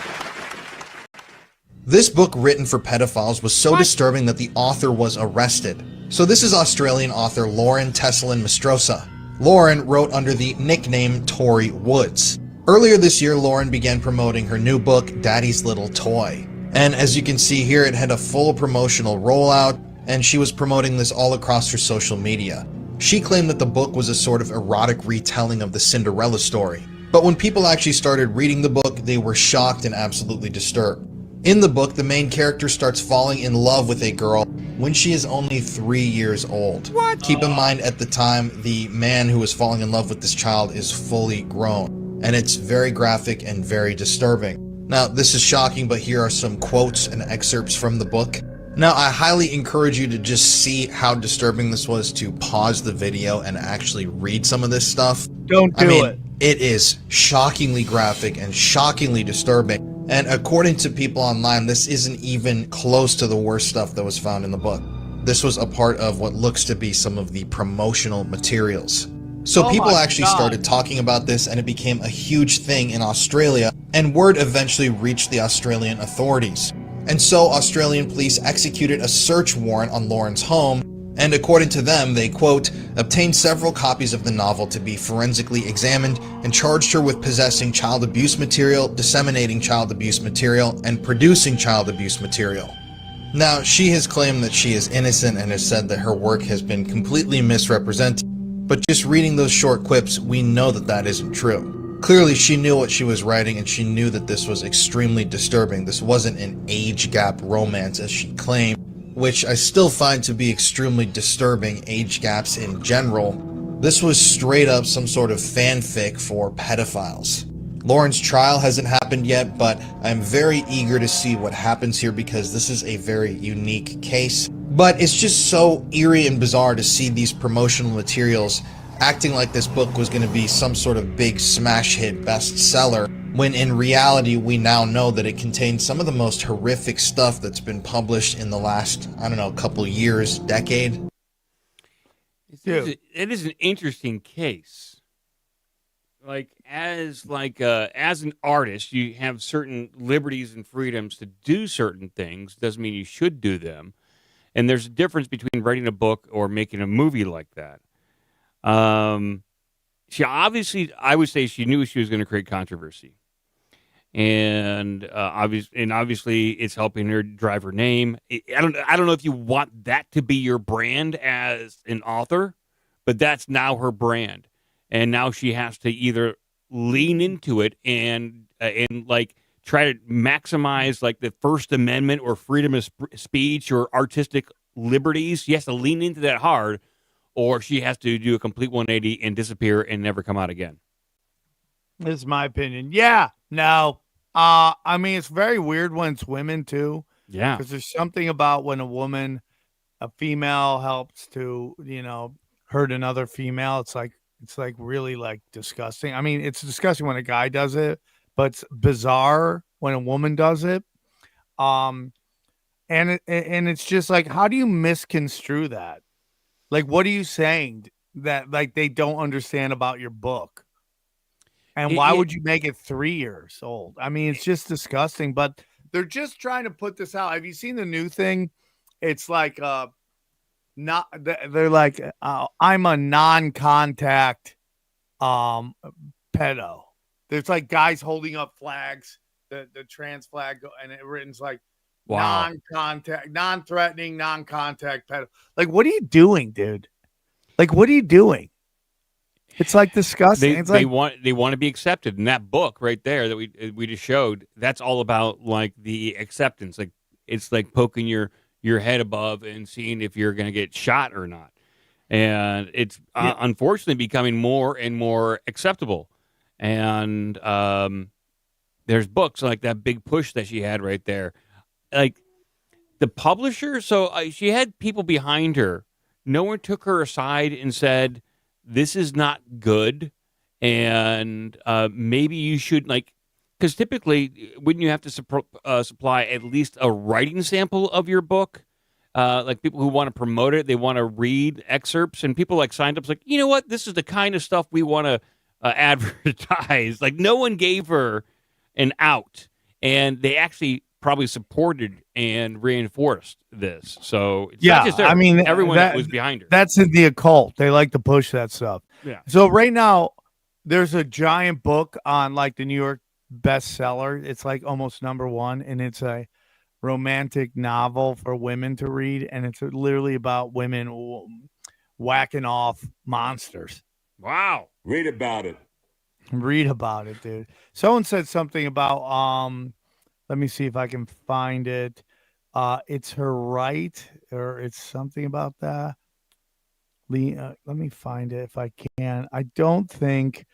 This book, written for pedophiles, was so disturbing that the author was arrested. So this is Australian author Lauren Tesselin Mastrosa. Lauren wrote under the nickname Tori Woods. Earlier this year, Lauren began promoting her new book, Daddy's Little Toy. And as you can see here, it had a full promotional rollout, and she was promoting this all across her social media. She claimed that the book was a sort of erotic retelling of the Cinderella story. But when people actually started reading the book, they were shocked and absolutely disturbed. In the book, the main character starts falling in love with a girl when she is only 3 years old. What? Keep in mind, at the time, the man who is falling in love with this child is fully grown. And it's very graphic and very disturbing. Now, this is shocking, but here are some quotes and excerpts from the book. Now, I highly encourage you to just see how disturbing this was, to pause the video and actually read some of this stuff. Don't do it. It is shockingly graphic and shockingly disturbing. And according to people online, this isn't even close to the worst stuff that was found in the book. This was a part of what looks to be some of the promotional materials. So people actually started talking about this, and it became a huge thing in Australia, and word eventually reached the Australian authorities. And so Australian police executed a search warrant on Lauren's home, and according to them, they, quote, obtained several copies of the novel to be forensically examined and charged her with possessing child abuse material, disseminating child abuse material, and producing child abuse material. Now, she has claimed that she is innocent and has said that her work has been completely misrepresented. But just reading those short quips, we know that that isn't true. Clearly, she knew what she was writing, and she knew that this was extremely disturbing. This wasn't an age gap romance, as she claimed, which I still find to be extremely disturbing, age gaps in general. This was straight up some sort of fanfic for pedophiles. Lauren's trial hasn't happened yet, but I'm very eager to see what happens here because this is a very unique case. But it's just so eerie and bizarre to see these promotional materials acting like this book was going to be some sort of big smash hit bestseller, when in reality we now know that it contains some of the most horrific stuff that's been published in the last, I don't know, couple years, decade. It is an interesting case. As an artist, you have certain liberties and freedoms to do certain things. Doesn't mean you should do them. And there's a difference between writing a book or making a movie like that. She obviously, I would say, she knew she was going to create controversy, and obviously, it's helping her drive her name. I don't know if you want that to be your brand as an author, but that's now her brand, and now she has to either lean into it and try to maximize the First Amendment or freedom of speech or artistic liberties. She has to lean into that hard, or she has to do a complete 180 and disappear and never come out again. This is my opinion. Yeah, no. I mean, it's very weird when it's women too. Yeah. Because there's something about when a female helps to, hurt another female. It's really disgusting. I mean, it's disgusting when a guy does it, but it's bizarre when a woman does it. And it's just how do you misconstrue that? What are you saying that they don't understand about your book? And why would you make it 3 years old? I mean, it's just disgusting, but they're just trying to put this out. Have you seen the new thing it's like not they're like I'm a non-contact pedo. There's like guys holding up flags, the trans flag, and it written's like non-contact, non-threatening, non-contact pedo. Like, what are you doing, dude? Like, what are you doing? It's like disgusting. They want to be accepted. In that book right there that we just showed, that's all about like the acceptance. Like it's like poking your head above and seeing if you're going to get shot or not. And it's unfortunately becoming more and more acceptable. And there's books like that Big Push that she had right there. Like the publisher, so she had people behind her. No one took her aside and said, this is not good, and maybe you should, like, because typically, wouldn't you have to supply at least a writing sample of your book? Like people who want to promote it, they want to read excerpts, and people like signed up like, you know what, this is the kind of stuff we want to advertise. Like no one gave her an out, and they actually probably supported and reinforced this. So it's not just her. I mean, everyone that was behind her. That's in the occult. They like to push that stuff. Yeah. So right now, there's a giant book on like the New York bestseller. It's like almost #1, and it's a romantic novel for women to read, and it's literally about women whacking off monsters. Wow. Read about it. Read about it, dude. Someone said something about let me see if I can find it. It's her right, or it's something about that. Let me find it if I can. I don't think.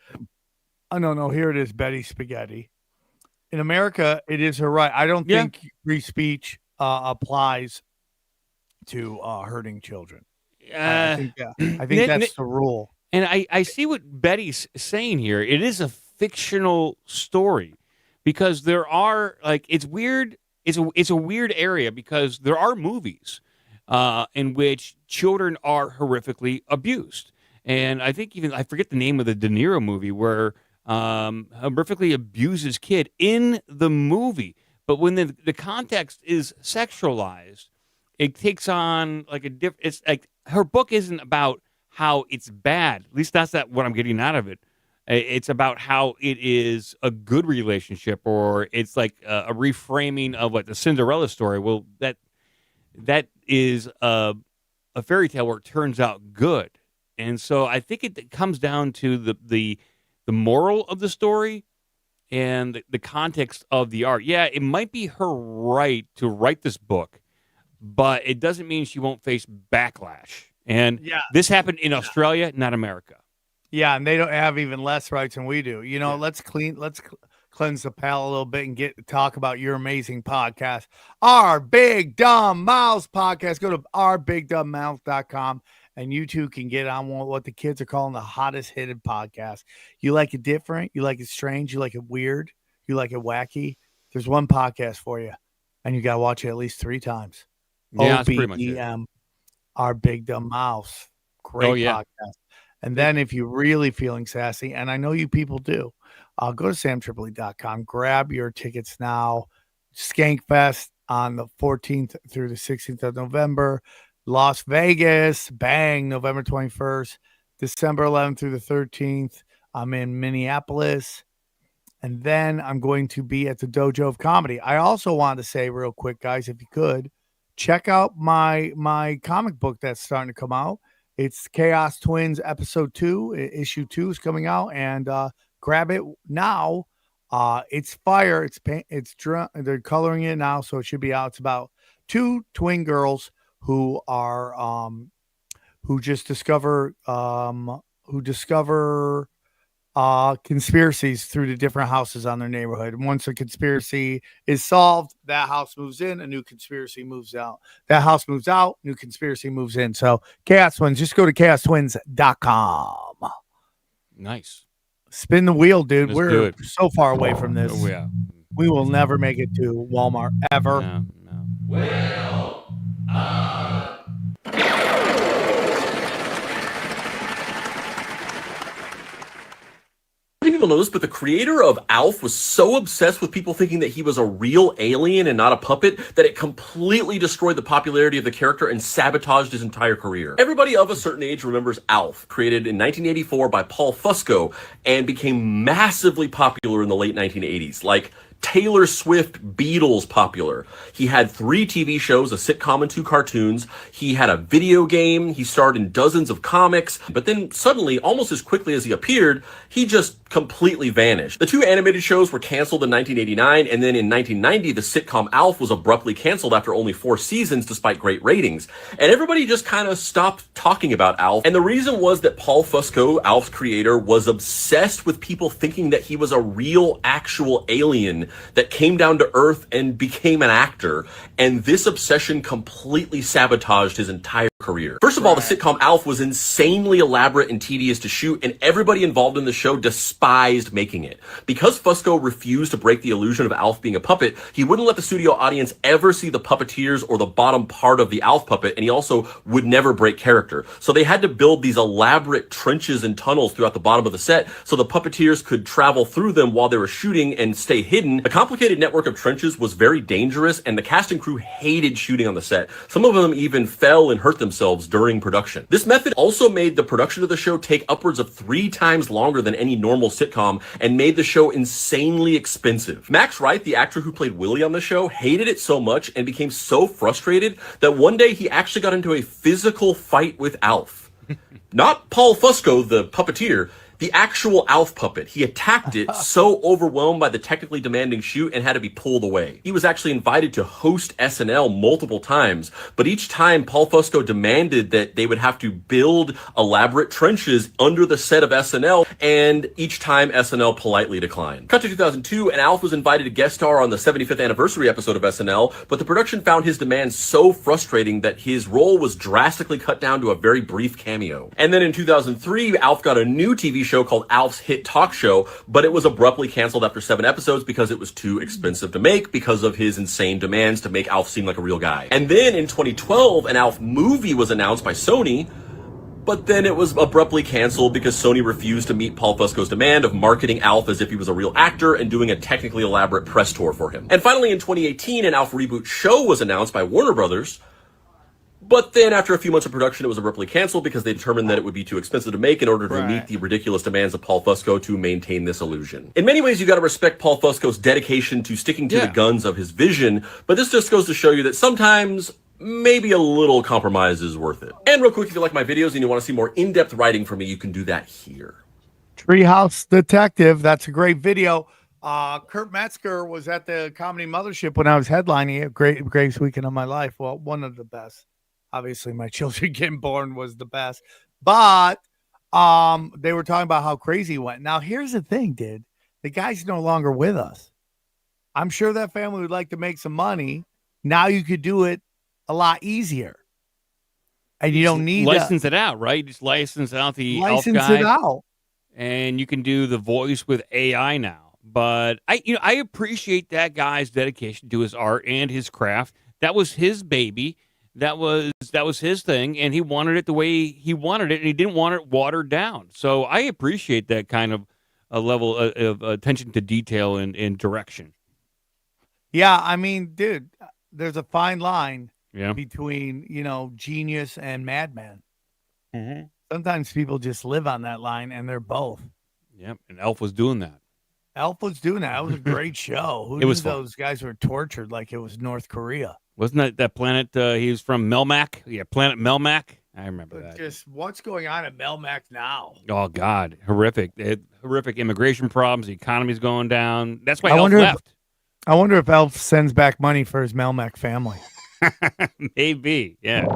Oh, no. Here it is, Betty Spaghetti. In America, it is her right. I don't think free speech applies to hurting children. I think that's the rule. And I see what Betty's saying here. It is a fictional story. Because there are it's weird. It's a weird area because there are movies in which children are horrifically abused, and I think I forget the name of the De Niro movie where horrifically abuses kid in the movie. But when the context is sexualized, it takes on like a different. It's like her book isn't about how it's bad. At least that's not what I'm getting out of it. It's about how it is a good relationship, or it's like a reframing of like the Cinderella story. Well, that is a fairy tale where it turns out good, and so I think it comes down to the moral of the story and the context of the art. Yeah, it might be her right to write this book, but it doesn't mean she won't face backlash. And this happened in Australia, not America. Yeah, and they don't have even less rights than we do. You know, let's cleanse the palate a little bit and talk about your amazing podcast, Our Big Dumb Mouths podcast. Go to ourbigdumbmouth.com, and you too can get on what the kids are calling the hottest hidden podcast. You like it different, you like it strange, you like it weird, you like it wacky. There's one podcast for you, and you got to watch it at least 3 times. Yeah, that's pretty much it. Our Big Dumb Mouths. Great podcast. And then if you're really feeling sassy, and I know you people do, go to samtripoli.com, grab your tickets now. Skankfest on the 14th through the 16th of November. Las Vegas, bang, November 21st. December 11th through the 13th, I'm in Minneapolis. And then I'm going to be at the Dojo of Comedy. I also wanted to say real quick, guys, if you could, check out my comic book that's starting to come out. It's Chaos Twins episode 2, issue 2 is coming out, and grab it now. It's fire. They're coloring it now, so it should be out. It's about 2 twin girls who are who discover conspiracies through the different houses on their neighborhood. And once a conspiracy is solved, that house moves in, a new conspiracy moves out. That house moves out, new conspiracy moves in. So Chaos Twins, just go to chaostwins.com. Nice. Spin the wheel, dude. We're so far away from this. Oh, yeah. We will never make it to Walmart ever. No. People people know this, but the creator of Alf was so obsessed with people thinking that he was a real alien and not a puppet that it completely destroyed the popularity of the character and sabotaged his entire career. Everybody of a certain age remembers Alf, created in 1984 by Paul Fusco and became massively popular in the late 1980s, like Taylor Swift Beatles popular. He had 3 TV shows, a sitcom and 2 cartoons. He had a video game. He starred in dozens of comics. But then suddenly, almost as quickly as he appeared, he just completely vanished. The 2 animated shows were canceled in 1989, and then in 1990, the sitcom Alf was abruptly canceled after only 4 seasons despite great ratings. And everybody just kind of stopped talking about Alf. And the reason was that Paul Fusco, Alf's creator, was obsessed with people thinking that he was a real, actual alien that came down to Earth and became an actor. And this obsession completely sabotaged his entire career. First of all, the sitcom Alf was insanely elaborate and tedious to shoot, and everybody involved in the show despised making it. Because Fusco refused to break the illusion of Alf being a puppet, he wouldn't let the studio audience ever see the puppeteers or the bottom part of the Alf puppet, and he also would never break character. So they had to build these elaborate trenches and tunnels throughout the bottom of the set so the puppeteers could travel through them while they were shooting and stay hidden. The complicated network of trenches was very dangerous, and the cast and crew hated shooting on the set. Some of them even fell and hurt themselves during production. This method also made the production of the show take upwards of 3 times longer than any normal sitcom and made the show insanely expensive. Max Wright, the actor who played Willie on the show, hated it so much and became so frustrated that one day he actually got into a physical fight with Alf. Not Paul Fusco, the puppeteer, the actual Alf puppet. He attacked it, so overwhelmed by the technically demanding shoot, and had to be pulled away. He was actually invited to host SNL multiple times, but each time Paul Fusco demanded that they would have to build elaborate trenches under the set of SNL, and each time SNL politely declined. Cut to 2002, and Alf was invited to guest star on the 75th anniversary episode of SNL, but the production found his demands so frustrating that his role was drastically cut down to a very brief cameo. And then in 2003, Alf got a new TV show called Alf's Hit Talk Show, but it was abruptly canceled after 7 episodes because it was too expensive to make because of his insane demands to make Alf seem like a real guy. And then in 2012, an Alf movie was announced by Sony, but then it was abruptly canceled because Sony refused to meet Paul Fusco's demand of marketing Alf as if he was a real actor and doing a technically elaborate press tour for him. And finally in 2018, an Alf reboot show was announced by Warner Brothers, but then after a few months of production, it was abruptly canceled because they determined that it would be too expensive to make in order to meet the ridiculous demands of Paul Fusco to maintain this illusion. In many ways, you got to respect Paul Fusco's dedication to sticking to the guns of his vision, but this just goes to show you that sometimes maybe a little compromise is worth it. And real quick, if you like my videos and you want to see more in-depth writing from me, you can do that here. Treehouse Detective, that's a great video. Kurt Metzger was at the Comedy Mothership when I was headlining it. Greatest weekend of my life. Well, one of the best. Obviously, my children getting born was the best, but they were talking about how crazy he went. Now, here's the thing, dude. The guy's no longer with us. I'm sure that family would like to make some money. Now you could do it a lot easier, and you don't need license it out, right? Just license out the license Elf guy, it out, and you can do the voice with AI now. But I appreciate that guy's dedication to his art and his craft. That was his baby. That was his thing, and he wanted it the way he wanted it, and he didn't want it watered down. So I appreciate that kind of a level of attention to detail and direction. Yeah, I mean, dude, there's a fine line between, genius and madman. Mm-hmm. Sometimes people just live on that line, and they're both. Yep, and Elf was doing that. Elf was doing that. It was a great show. Who knew those guys were tortured like it was North Korea? Wasn't that planet he was from, Melmac? Yeah, planet Melmac. I remember that. Just what's going on at Melmac now? Oh, God. Horrific. Horrific immigration problems. The economy's going down. That's why Elf left. I wonder if Elf sends back money for his Melmac family. Maybe, yeah.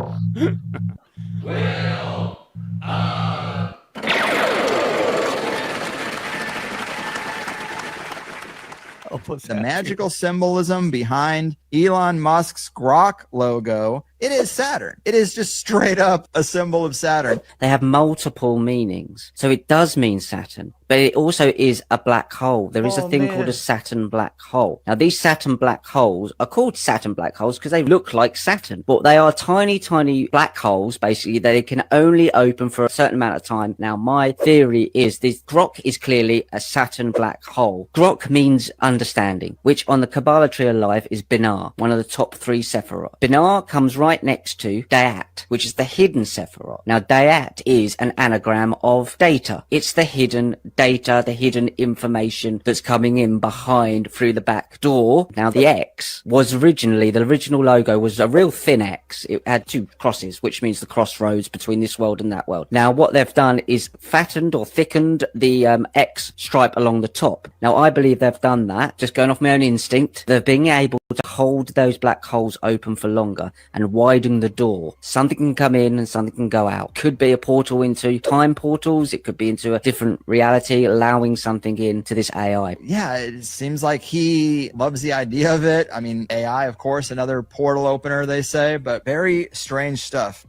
The magical symbolism behind Elon Musk's Grok logo, it is Saturn. It is just straight up a symbol of Saturn. They have multiple meanings. So it does mean Saturn, but it also is a black hole. There is a thing called a Saturn black hole. Now, these Saturn black holes are called Saturn black holes because they look like Saturn, but they are tiny, tiny black holes, basically, that they can only open for a certain amount of time. Now, my theory is this Grok is clearly a Saturn black hole. Grok means understanding, which on the Kabbalah tree of life is Binah, one of the top 3 Sephiroth. Binah comes right next to Dayat, which is the hidden Sephiroth. Now, Dayat is an anagram of data. It's the hidden data, the hidden information that's coming in behind through the back door. Now, the X was originally, the original logo was a real thin X. It had 2 crosses, which means the crossroads between this world and that world. Now, what they've done is fattened or thickened the X stripe along the top. Now, I believe they've done that, just going off my own instinct. They're being able to hold those black holes open for longer and widen the door. Something can come in and something can go out. Could be a portal into time portals. It could be into a different reality, allowing something into this AI. Yeah, it seems like he loves the idea of it. I mean, AI, of course, another portal opener, they say, but very strange stuff.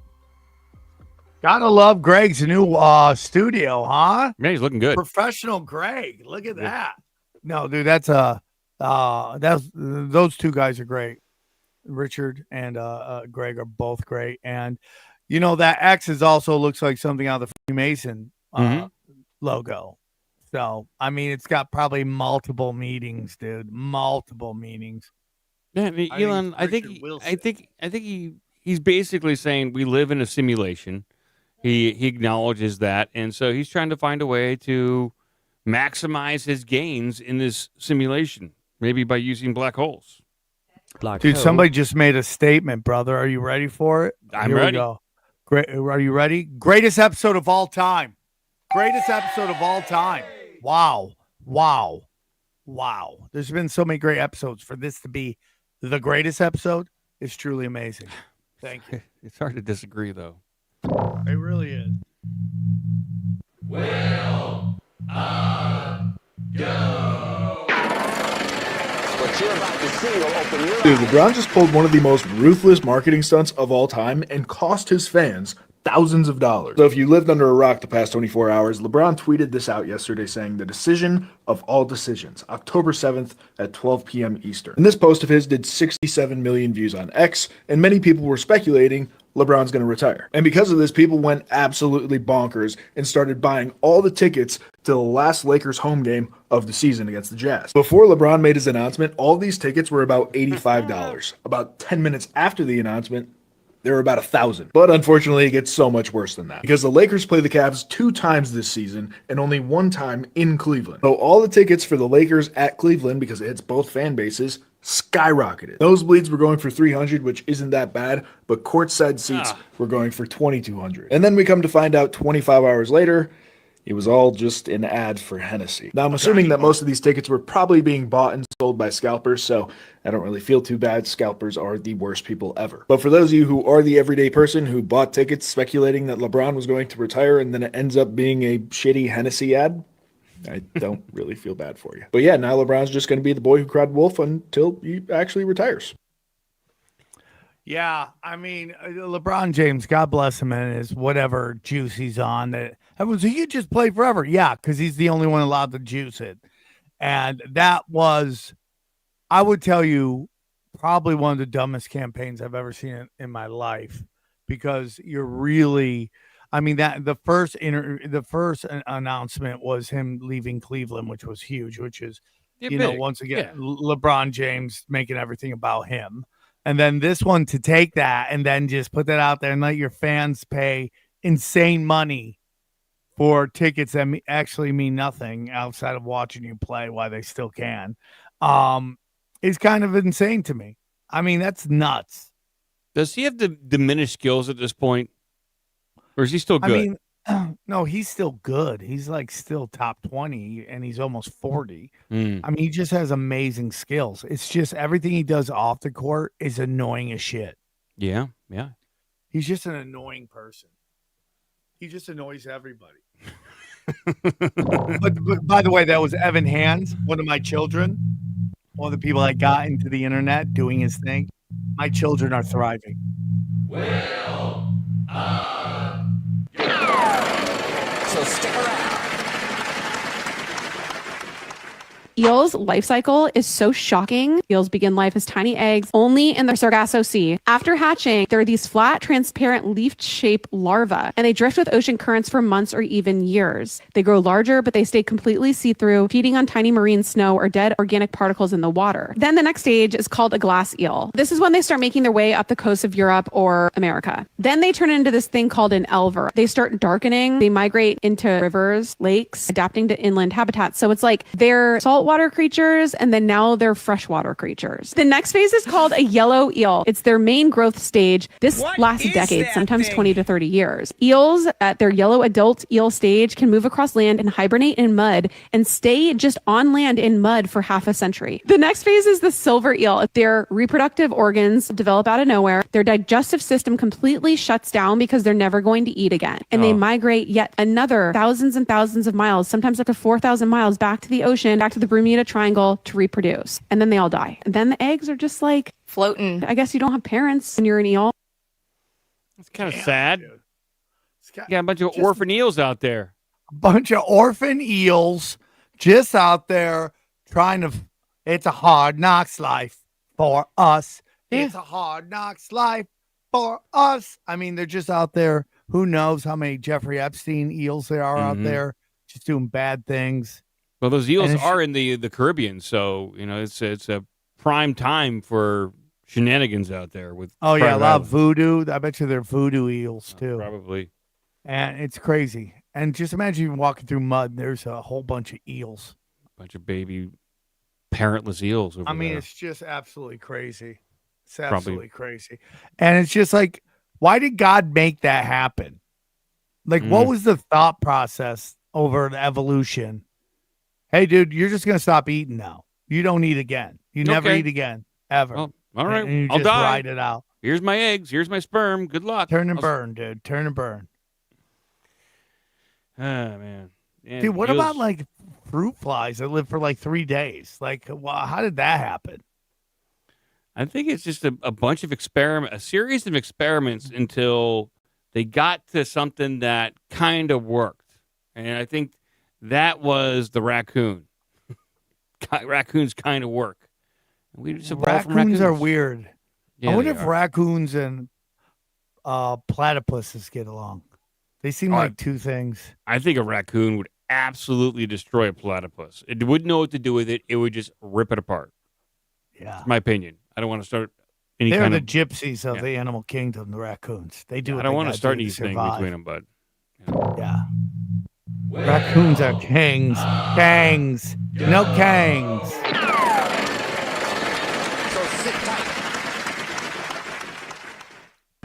Gotta love Greg's new studio, huh? Man, he's looking good. Professional Greg. Look at that. No, dude, that's those 2 guys are great. Richard and Greg are both great. And you know that X is also looks like something out of the Freemason logo. So I mean, it's got probably multiple meanings, dude. Multiple meanings. Yeah, I mean, Elon, I think he's basically saying we live in a simulation. He acknowledges that, and so he's trying to find a way to maximize his gains in this simulation, maybe by using black holes. Dude, somebody just made a statement, brother. Are you ready for it? I'm ready. We go. Great. Are you ready? Greatest episode of all time. Greatest episode of all time. Wow. Wow. Wow. There's been so many great episodes. For this to be the greatest episode is truly amazing. Thank you. It's hard to disagree, though. It really is. Will go. What you're about to see will open your Dude, LeBron just pulled one of the most ruthless marketing stunts of all time and cost his fans thousands of dollars. So if you lived under a rock the past 24 hours, LeBron tweeted this out yesterday saying the decision of all decisions, October 7th at 12 p.m. Eastern. And this post of his did 67 million views on X, and many people were speculating LeBron's going to retire. And because of this, people went absolutely bonkers and started buying all the tickets to the last Lakers home game of the season against the Jazz. Before LeBron made his announcement, all these tickets were about $85. About 10 minutes after the announcement, they were about $1,000. But unfortunately, it gets so much worse than that, because the Lakers play the Cavs 2 times this season and only 1 time in Cleveland. So all the tickets for the Lakers at Cleveland, because it hits both fan bases, skyrocketed. Nosebleeds were going for $300, which isn't that bad, but courtside seats were going for $2,200. And then we come to find out 25 hours later, it was all just an ad for Hennessy. Now, I'm assuming that most of these tickets were probably being bought and sold by scalpers, so I don't really feel too bad. Scalpers are the worst people ever. But for those of you who are the everyday person who bought tickets speculating that LeBron was going to retire and then it ends up being a shitty Hennessy ad, I don't really feel bad for you. But yeah, now LeBron's just going to be the boy who cried wolf until he actually retires. Yeah, I mean, LeBron James, God bless him and his whatever juice he's on. That everyone's like, you just play forever. Yeah, because he's the only one allowed to juice it. And that was, I would tell you, probably one of the dumbest campaigns I've ever seen in my life, because you're really, I mean, that the first announcement was him leaving Cleveland, which was huge, which is, once again, LeBron James making everything about him. And then this one to take that and then just put that out there and let your fans pay insane money for tickets that actually mean nothing outside of watching you play while they still can, is kind of insane to me. I mean, that's nuts. Does he have the diminished skills at this point? Or is he still good? I mean, no, he's still good. He's like still top 20 and he's almost 40. I mean, he just has amazing skills. It's just everything he does off the court is annoying as shit. Yeah, yeah. He's just an annoying person. He just annoys everybody. but by the way, that was Evan Hands, one of my children, one of the people that got into the internet doing his thing. My children are thriving. So stick around. Eels' life cycle is so shocking. Eels begin life as tiny eggs only in the Sargasso Sea. After hatching, there are these flat, transparent, leaf-shaped larvae, and they drift with ocean currents for months or even years. They grow larger, but they stay completely see-through, feeding on tiny marine snow or dead organic particles in the water. Then the next stage is called a glass eel. This is when they start making their way up the coast of Europe or America. Then they turn into this thing called an elver. They start darkening. They migrate into rivers, lakes, adapting to inland habitats. So it's like they're saltwater creatures, and then now they're freshwater creatures. The next phase is called a yellow eel. It's their main growth stage. This lasts decades, sometimes 20 to 30 years. Eels at their yellow adult eel stage can move across land and hibernate in mud and stay just on land in mud for half a century. The next phase is the silver eel. Their reproductive organs develop out of nowhere. Their digestive system completely shuts down because they're never going to eat again. And they migrate yet another thousands and thousands of miles, sometimes up to 4,000 miles back to the ocean, back to the Bermuda Triangle to reproduce. And then they all die. And then the eggs are just like floating. I guess you don't have parents when you're an eel. It's kind of sad. Yeah, a bunch of orphan eels out there. A bunch of orphan eels just out there trying to. It's a hard knocks life for us. Yeah. It's a hard knocks life for us. I mean, they're just out there. Who knows how many Jeffrey Epstein eels there are out there just doing bad things. Well, those eels are in the Caribbean, so it's a prime time for shenanigans out there with. Oh yeah, a lot of voodoo. I bet you they're voodoo eels too. Probably. And it's crazy. And just imagine you walking through mud. There's a whole bunch of eels. A bunch of baby parentless eels over there. It's just absolutely crazy. It's absolutely crazy. And it's just like, why did God make that happen? Like, what was the thought process over the evolution? Hey, dude, you're just going to stop eating now. You don't eat again. You never eat again, ever. Well, all right, and you I'll just die. ride it out. Here's my eggs. Here's my sperm. Good luck. Turn and burn, dude. Turn and burn. Oh, man. Yeah, Dude, what about like fruit flies that live for like 3 days? Like, how did that happen? I think it's just a bunch of a series of experiments until they got to something that kind of worked. And I think that was the raccoon. Raccoons kind of work. We just evolved from raccoons. Are weird. Yeah, I wonder if raccoons and platypuses get along. They seem like two things. I think a raccoon would absolutely destroy a platypus. It wouldn't know what to do with it. It would just rip it apart. Yeah. That's my opinion. I don't want to start They're the gypsies of the animal kingdom, the raccoons. They do. I don't want to start anything between them, bud. Yeah. Raccoons are kings. Kangs. No kangs.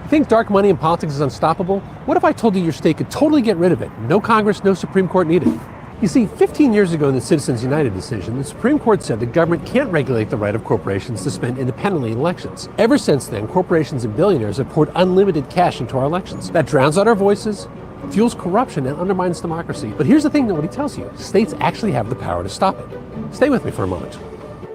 Think dark money in politics is unstoppable? What if I told you your state could totally get rid of it? No Congress, no Supreme Court needed. You see, 15 years ago in the Citizens United decision, the Supreme Court said the government can't regulate the right of corporations to spend independently in elections. Ever since then, corporations and billionaires have poured unlimited cash into our elections. That drowns out our voices, fuels corruption, and undermines democracy. But here's the thing nobody tells you. States actually have the power to stop it. Stay with me for a moment.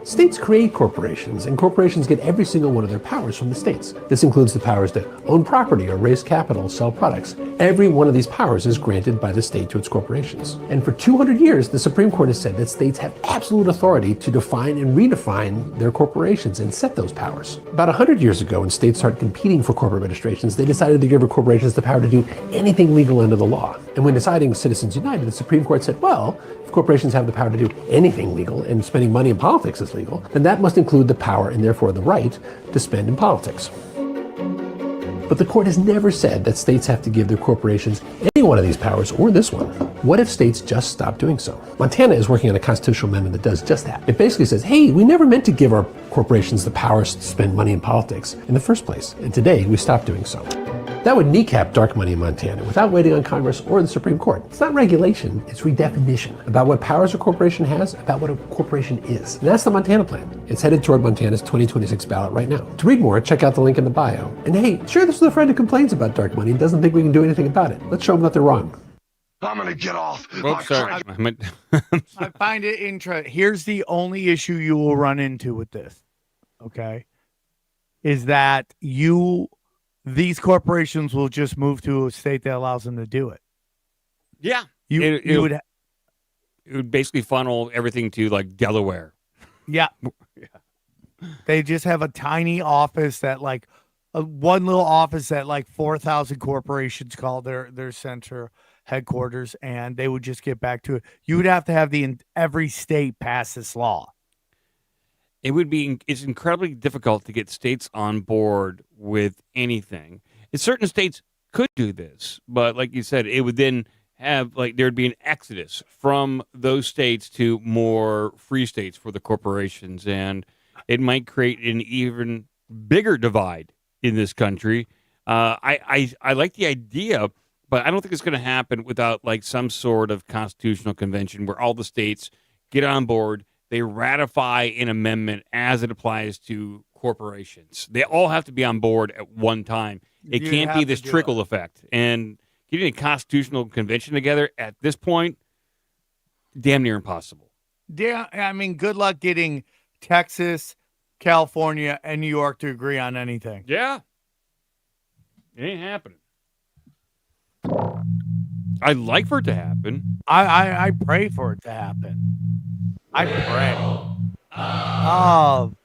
States create corporations, and corporations get every single one of their powers from the states. This includes the powers to own property or raise capital, sell products. Every one of these powers is granted by the state to its corporations. And for 200 years, the Supreme Court has said that states have absolute authority to define and redefine their corporations and set those powers. About 100 years ago, when states started competing for corporate registrations, they decided to give corporations the power to do anything legal under the law. And when deciding Citizens United, the Supreme Court said, well, if corporations have the power to do anything legal and spending money in politics is legal, then that must include the power and therefore the right to spend in politics. But the court has never said that states have to give their corporations any one of these powers or this one. What if states just stop doing so? Montana is working on a constitutional amendment that does just that. It basically says, hey, we never meant to give our corporations the powers to spend money in politics in the first place. And today we stopped doing so. That would kneecap dark money in Montana without waiting on Congress or the Supreme Court. It's not regulation, it's redefinition about what powers a corporation has, about what a corporation is. And that's the Montana plan. It's headed toward Montana's 2026 ballot right now. To read more, check out the link in the bio. And hey, share this with a friend who complains about dark money and doesn't think we can do anything about it. Let's show them that they're wrong. I'm going to get off. Sorry. I find it interesting. Here's the only issue you will run into with this, okay, is that these corporations will just move to a state that allows them to do it. Yeah. You would it would basically funnel everything to like Delaware. Yeah. They just have a tiny office that like one little office that like 4,000 corporations call their center headquarters, and they would just get back to it. You would have to have every state pass this law. It's incredibly difficult to get states on board with anything. And certain states could do this, but like you said, it would then have there'd be an exodus from those states to more free states for the corporations, and it might create an even bigger divide in this country. I like the idea, but I don't think it's going to happen without like some sort of constitutional convention where all the states get on board. They ratify an amendment as it applies to corporations. They all have to be on board at one time. It can't be this trickle effect. And getting a constitutional convention together at this point, damn near impossible. Yeah, I mean, good luck getting Texas, California, and New York to agree on anything. Yeah. It ain't happening. I'd like for it to happen. I pray for it to happen. I pray. Oh.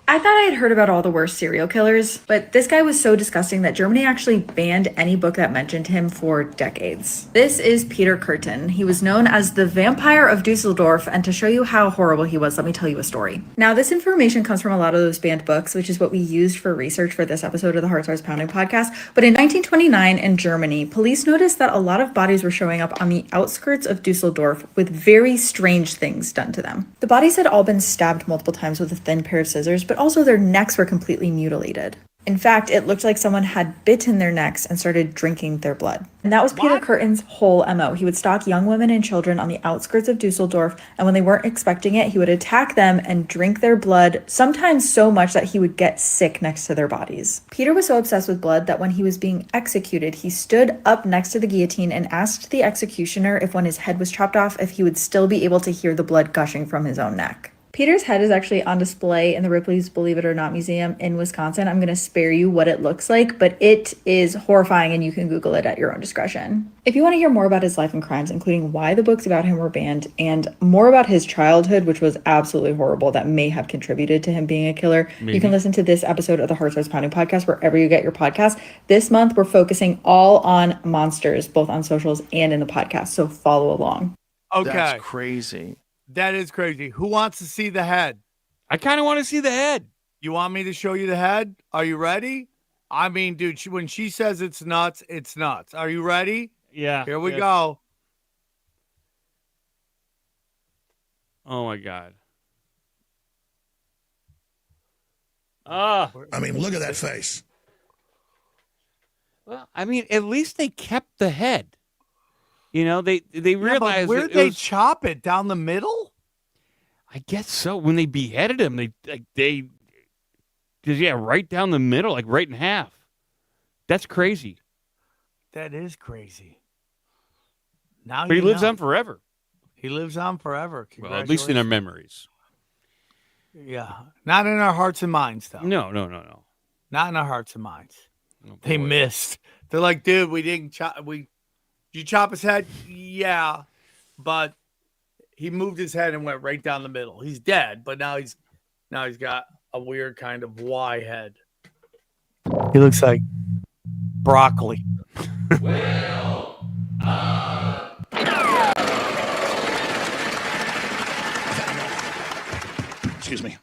I thought I had heard about all the worst serial killers, but this guy was so disgusting that Germany actually banned any book that mentioned him for decades. This is Peter Kürten. He was known as the Vampire of Dusseldorf, and to show you how horrible he was, let me tell you a story. Now, this information comes from a lot of those banned books, which is what we used for research for this episode of the Heart Starts Pounding podcast. But in 1929 in Germany, police noticed that a lot of bodies were showing up on the outskirts of Dusseldorf with very strange things done to them. The bodies had all been stabbed multiple times with a thin pair of scissors, but also their necks were completely mutilated. In fact, it looked like someone had bitten their necks and started drinking their blood. And that was Peter Kürten's whole MO. He would stalk young women and children on the outskirts of Dusseldorf, and when they weren't expecting it, he would attack them and drink their blood, sometimes so much that he would get sick next to their bodies. Peter was so obsessed with blood that when he was being executed, he stood up next to the guillotine and asked the executioner if when his head was chopped off, if he would still be able to hear the blood gushing from his own neck. Peter's head is actually on display in the Ripley's Believe It or Not Museum in Wisconsin. I'm going to spare you what it looks like, but it is horrifying and you can Google it at your own discretion. If you want to hear more about his life and crimes, including why the books about him were banned and more about his childhood, which was absolutely horrible, that may have contributed to him being a killer, you can listen to this episode of the Heart Starts Pounding podcast wherever you get your podcasts. This month, we're focusing all on monsters, both on socials and in the podcast, so follow along. Okay. That's crazy. That is crazy. Who wants to see the head? I kind of want to see the head. You want me to show you the head? Are you ready? I mean, dude, when she says it's nuts, it's nuts. Are you ready? Yeah. Here we go. Oh, my God. I mean, look at that face. Well, I mean, at least they kept the head. You know, they realized where'd they chop it down the middle? I guess so. When they beheaded him, they right down the middle, like right in half. That's crazy. That is crazy. Now but he lives on forever. He lives on forever. Well, at least in our memories. Yeah, not in our hearts and minds, though. No. Not in our hearts and minds. Oh, they missed. They're like, dude, we didn't chop. Did you chop his head? Yeah, but he moved his head and went right down the middle. He's dead, but now he's got a weird kind of Y head. He looks like broccoli. Excuse me.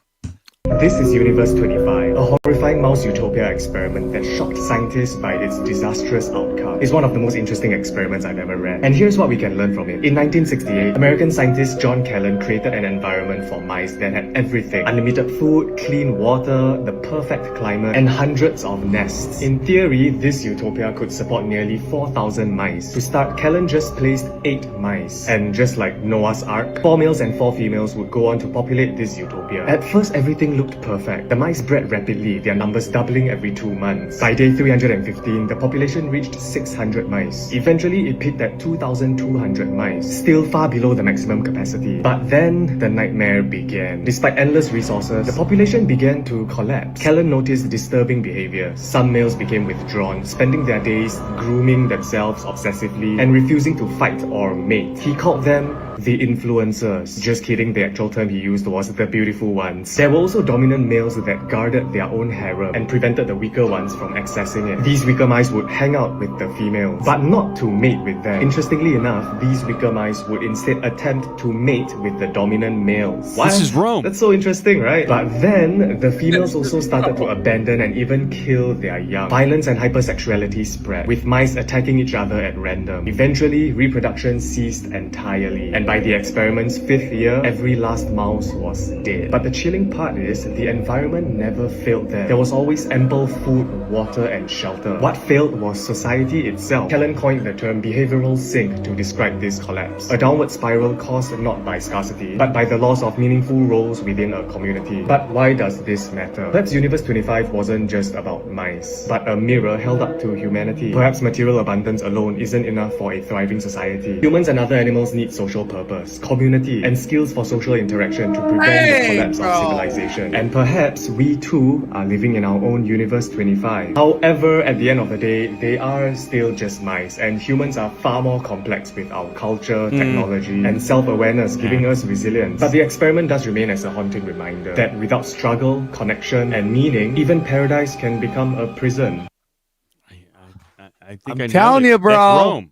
This is Universe 25, a horrifying mouse utopia experiment that shocked scientists by its disastrous outcome. It's one of the most interesting experiments I've ever read. And here's what we can learn from it. In 1968, American scientist John Callan created an environment for mice that had everything. Unlimited food, clean water, the perfect climate, and hundreds of nests. In theory, this utopia could support nearly 4,000 mice. To start, Callan just placed 8 mice. And just like Noah's Ark, 4 males and 4 females would go on to populate this utopia. At first, everything Everything looked perfect. The mice bred rapidly, their numbers doubling every 2 months. By day 315, the population reached 600 mice. Eventually, it peaked at 2,200 mice, still far below the maximum capacity. But then, the nightmare began. Despite endless resources, the population began to collapse. Kellen noticed disturbing behavior. Some males became withdrawn, spending their days grooming themselves obsessively and refusing to fight or mate. He called them the influencers. Just kidding, the actual term he used was the beautiful ones. There were also dominant males that guarded their own harem and prevented the weaker ones from accessing it. These weaker mice would hang out with the females, but not to mate with them. Interestingly enough, these weaker mice would instead attempt to mate with the dominant males. This is Rome. That's so interesting, right? But then, the females also started to abandon and even kill their young. Violence and hypersexuality spread, with mice attacking each other at random. Eventually, reproduction ceased entirely, and by the experiment's 5th year, every last mouse was dead. But the chilling part is, the environment never failed them. There was always ample food, water, and shelter. What failed was society itself. Kellen coined the term behavioral sink to describe this collapse. A downward spiral caused not by scarcity, but by the loss of meaningful roles within a community. But why does this matter? Perhaps Universe 25 wasn't just about mice, but a mirror held up to humanity. Perhaps material abundance alone isn't enough for a thriving society. Humans and other animals need social purpose, community, and skills for social interaction to prevent the collapse of civilization. And perhaps we too are living in our own Universe 25. However, at the end of the day, they are still just mice, and humans are far more complex with our culture, technology, and self-awareness, giving us resilience. But the experiment does remain as a haunting reminder that without struggle, connection, and meaning, even paradise can become a prison. I think I'm telling you, bro.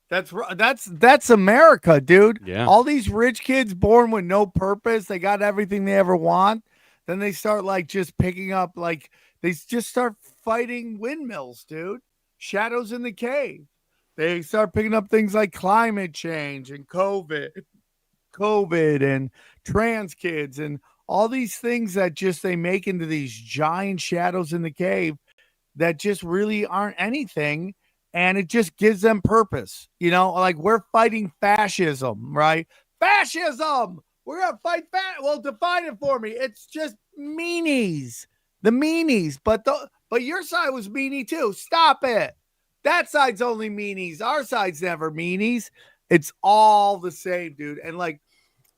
That's Rome. That's America, dude. Yeah. All these rich kids born with no purpose, they got everything they ever want. Then they start like just picking up, like they just start fighting windmills, dude. Shadows in the cave. They start picking up things like climate change and COVID and trans kids and all these things that just they make into these giant shadows in the cave that just really aren't anything. And it just gives them purpose. You know, like we're fighting fascism, right? Fascism! We're going to fight well, define it for me. It's just meanies. The meanies. But your side was meanie too. Stop it. That side's only meanies. Our side's never meanies. It's all the same, dude. And like,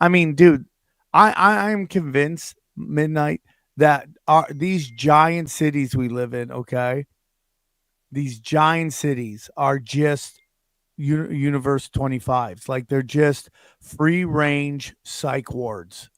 I mean, dude, I am convinced, Midnight, that these giant cities we live in, okay? These giant cities are just Universe 25s. Like they're just free range psych wards.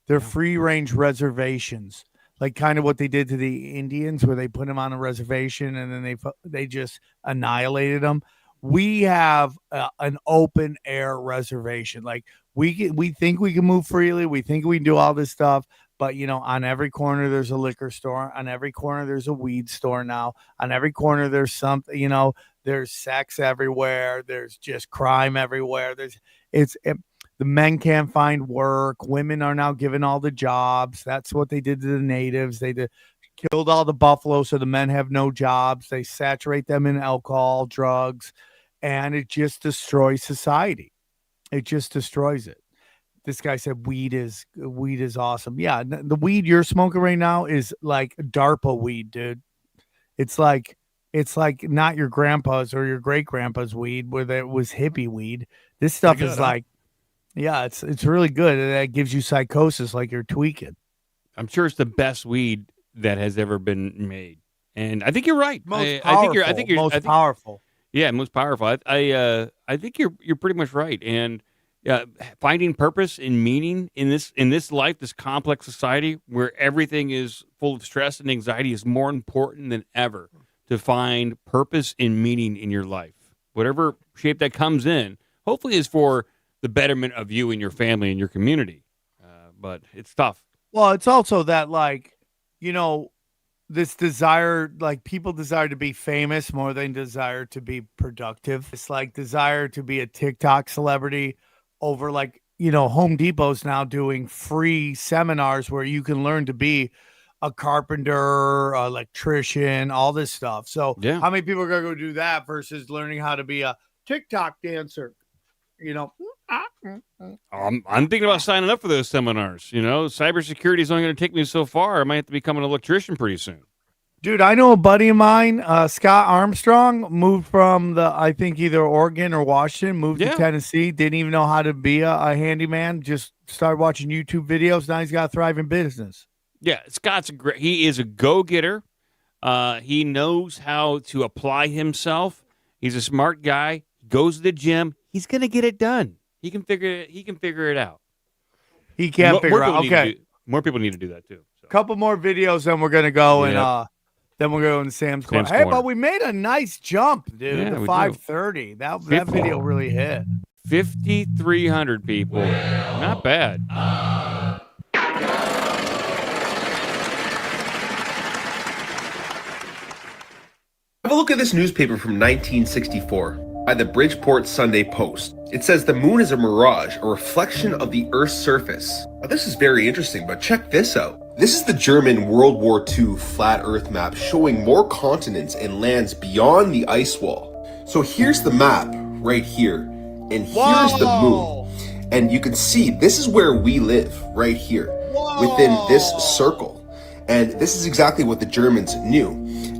They're free range reservations. Like kind of what they did to the Indians, where they put them on a reservation and then they just annihilated them. We have an open air reservation. Like we think we can move freely. We think we can do all this stuff. But, you know, on every corner, there's a liquor store. On every corner, there's a weed store now. On every corner, there's something, you know, there's sex everywhere. There's just crime everywhere. The men can't find work. Women are now given all the jobs. That's what they did to the natives. They killed all the buffalo so the men have no jobs. They saturate them in alcohol, drugs, and it just destroys society. It just destroys it. This guy said weed is awesome. Yeah, the weed you're smoking right now is like DARPA weed, dude. It's like not your grandpa's or your great grandpa's weed where that was hippie weed. This stuff is like, yeah, it's really good. That gives you psychosis, like you're tweaking. I'm sure it's the best weed that has ever been made, and I think you're right. Most powerful. Yeah, most powerful. I think you're pretty much right, and. Finding purpose and meaning in this life, this complex society where everything is full of stress and anxiety is more important than ever to find purpose and meaning in your life. Whatever shape that comes in, hopefully is for the betterment of you and your family and your community. But it's tough. Well, it's also that, like, you know, this desire, like people desire to be famous more than desire to be productive. It's like desire to be a TikTok celebrity over, like, you know, Home Depot's now doing free seminars where you can learn to be a carpenter, electrician, all this stuff. So yeah. How many people are going to go do that versus learning how to be a TikTok dancer? You know, I'm thinking about signing up for those seminars. You know, cybersecurity is only going to take me so far. I might have to become an electrician pretty soon. Dude, I know a buddy of mine, Scott Armstrong, moved from I think either Oregon or Washington, moved to Tennessee, didn't even know how to be a handyman, just started watching YouTube videos. Now he's got a thriving business. Yeah, Scott's he is a go-getter. He knows how to apply himself. He's a smart guy. He goes to the gym. He's going to get it done. He can figure it out. He can figure it out. Okay. More people need to do that too. So. Couple more videos, then we're going to go and then we'll go in Sam's corner. Hey, but we made a nice jump, dude. The 530. That video really hit. 5,300 people. Not bad. Have a look at this newspaper from 1964 by the Bridgeport Sunday Post. It says the moon is a mirage, a reflection of the Earth's surface. Now, this is very interesting, but check this out. This is the German World War II flat Earth map showing more continents and lands beyond the ice wall. So here's the map right here, and here's the moon. And you can see this is where we live right here within this circle. And this is exactly what the Germans knew.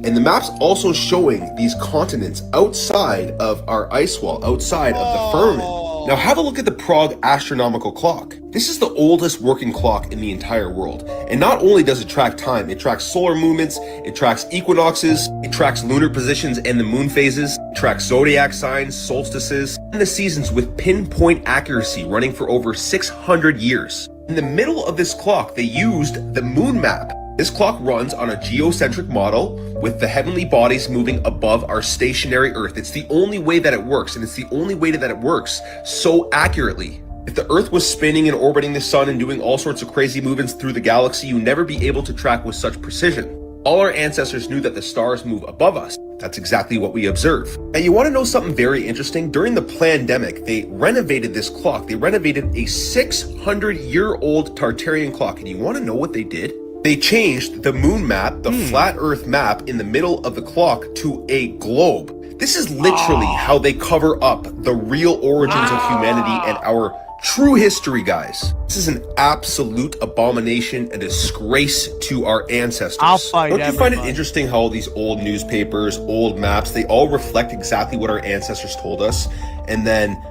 And the map's also showing these continents outside of our ice wall, outside of the firmament. Now have a look at the Prague astronomical clock. This is the oldest working clock in the entire world. And not only does it track time, it tracks solar movements, it tracks equinoxes, it tracks lunar positions and the moon phases, it tracks zodiac signs, solstices, and the seasons with pinpoint accuracy running for over 600 years. In the middle of this clock, they used the moon map. This clock runs on a geocentric model with the heavenly bodies moving above our stationary Earth. It's the only way that it works, and it's the only way that it works so accurately. If the Earth was spinning and orbiting the sun and doing all sorts of crazy movements through the galaxy, you'd never be able to track with such precision. All our ancestors knew that the stars move above us. That's exactly what we observe. And you want to know something very interesting? During the pandemic, they renovated this clock. They renovated a 600-year-old Tartarian clock. And you want to know what they did? They changed the moon map, the flat Earth map in the middle of the clock to a globe. This is literally how they cover up the real origins of humanity and our true history, guys. This is an absolute abomination, a disgrace to our ancestors. Don't you find it interesting how all these old newspapers, old maps, they all reflect exactly what our ancestors told us, and then,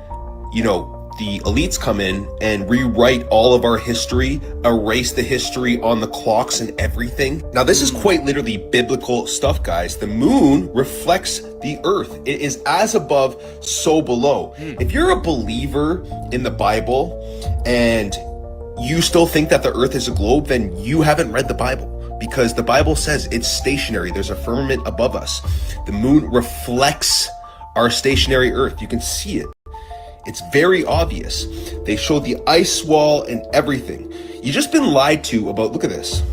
you know, the elites come in and rewrite all of our history, erase the history on the clocks and everything. Now, this is quite literally biblical stuff, guys. The moon reflects the earth. It is as above, so below. If you're a believer in the Bible and you still think that the earth is a globe, then you haven't read the Bible, because the Bible says it's stationary. There's a firmament above us. The moon reflects our stationary earth. You can see it. It's very obvious. They showed the ice wall and everything. You've just been lied to about, look at this.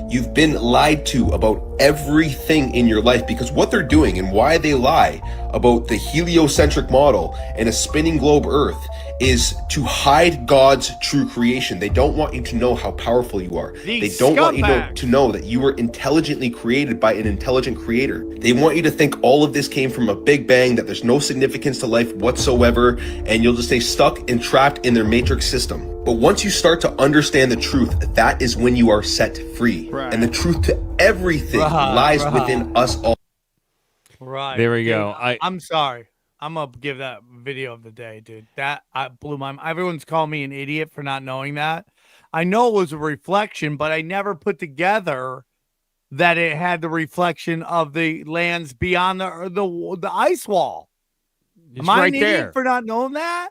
You've been lied to about everything in your life, because what they're doing and why they lie about the heliocentric model and a spinning globe earth is to hide God's true creation. They don't want you to know how powerful you are. They don't want you to know that you were intelligently created by an intelligent creator. They want you to think all of this came from a big bang, that there's no significance to life whatsoever, and you'll just stay stuck and trapped in their matrix system. But once you start to understand the truth, that is when you are set free. Right. And the truth to everything lies within us all. Right. There we go. I'm sorry. I'm going to give that video of the day, dude. That blew my mind. Everyone's calling me an idiot for not knowing that. I know it was a reflection, but I never put together that it had the reflection of the lands beyond the ice wall. Am I an idiot for not knowing that?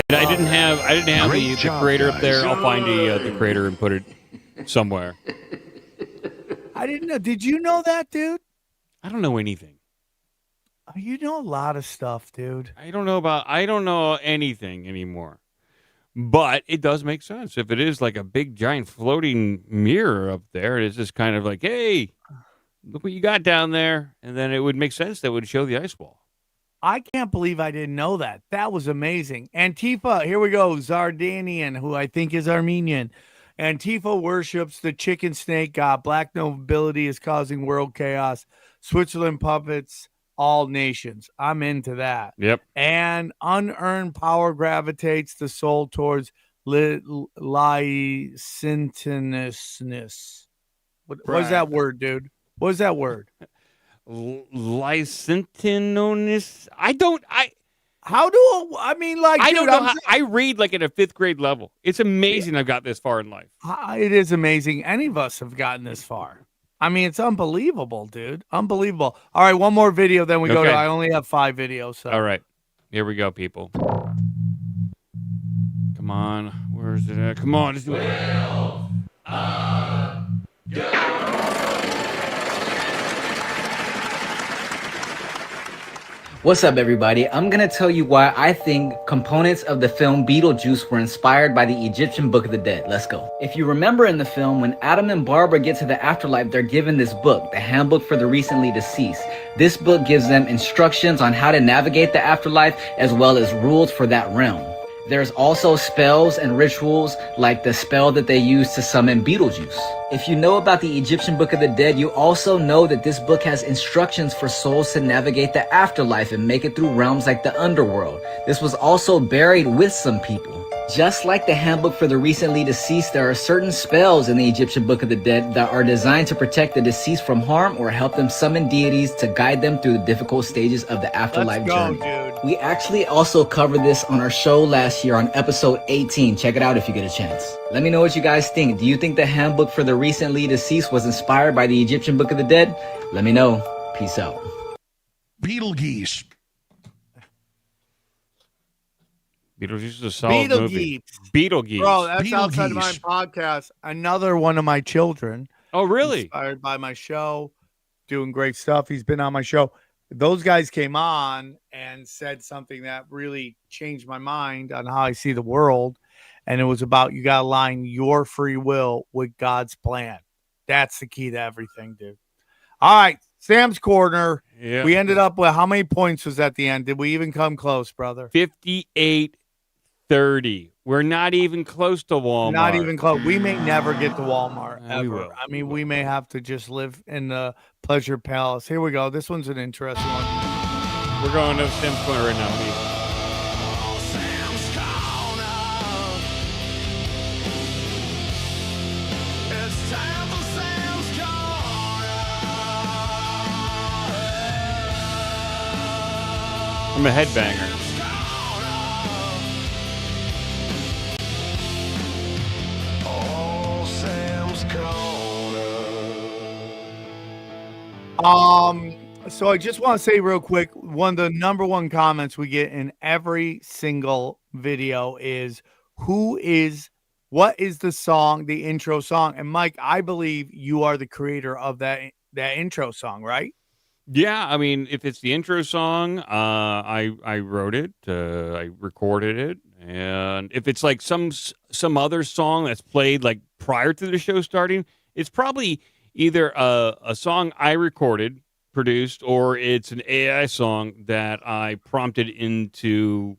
And I didn't have the creator up there. I'll find the creator and put it somewhere. I didn't know. Did you know that, dude? I don't know anything. You know a lot of stuff, dude. I don't know anything anymore. But it does make sense. If it is like a big giant floating mirror up there, it's just kind of like, hey, look what you got down there. And then it would make sense that would show the ice wall. I can't believe I didn't know that. That was amazing. Antifa, here we go. Zardanian, who I think is Armenian. Antifa worships the chicken snake god. Black nobility is causing world chaos. Switzerland puppets all nations. I'm into that. Yep. And unearned power gravitates the soul towards licentiousness. What's that word, dude? What's that word? Licentiousness. I don't know. I read like at a 5th grade level. It's amazing I've got this far in life. It is amazing. Any of us have gotten this far. I mean, it's unbelievable, dude. Unbelievable. All right, one more video, then we go to. I only have 5 videos. So. All right, here we go, people. Come on, where's it at? Come on, let's do it. What's up, everybody? I'm gonna tell you why I think components of the film Beetlejuice were inspired by the Egyptian Book of the Dead. Let's go. If you remember in the film, when Adam and Barbara get to the afterlife, they're given this book, the Handbook for the Recently Deceased. This book gives them instructions on how to navigate the afterlife, as well as rules for that realm. There's also spells and rituals, like the spell that they use to summon Beetlejuice. If you know about the Egyptian Book of the Dead, you also know that this book has instructions for souls to navigate the afterlife and make it through realms like the underworld. This was also buried with some people. Just like the Handbook for the Recently Deceased, there are certain spells in the Egyptian Book of the Dead that are designed to protect the deceased from harm or help them summon deities to guide them through the difficult stages of the afterlife journey. Dude. We actually also covered this on our show last year on episode 18. Check it out if you get a chance. Let me know what you guys think. Do you think the Handbook for the Recently Deceased was inspired by the Egyptian Book of the Dead? Let me know. Peace out. Beetlejuice. Beetlejuice is a solid movie. Beetlejuice. Bro, that's Outside of Mind podcast. Another one of my children. Oh, really? Inspired by my show. Doing great stuff. He's been on my show. Those guys came on and said something that really changed my mind on how I see the world. And it was about you got to align your free will with God's plan. That's the key to everything, dude. All right. Sam's Corner. Yeah. We ended up with how many points was at the end? Did we even come close, brother? 58-30. We're not even close to Walmart. Not even close. We may never get to Walmart ever. I mean, we may have to just live in the Pleasure Palace. Here we go. This one's an interesting one. We're going to Sam's Corner right now, please. I'm a headbanger. So I just want to say real quick, one of the number one comments we get in every single video is what is the song, the intro song? And Mike, I believe you are the creator of that intro song, right? Yeah, I mean, if it's the intro song, I wrote it, I recorded it, and if it's like some other song that's played like prior to the show starting, it's probably either a song I recorded, produced, or it's an AI song that I prompted into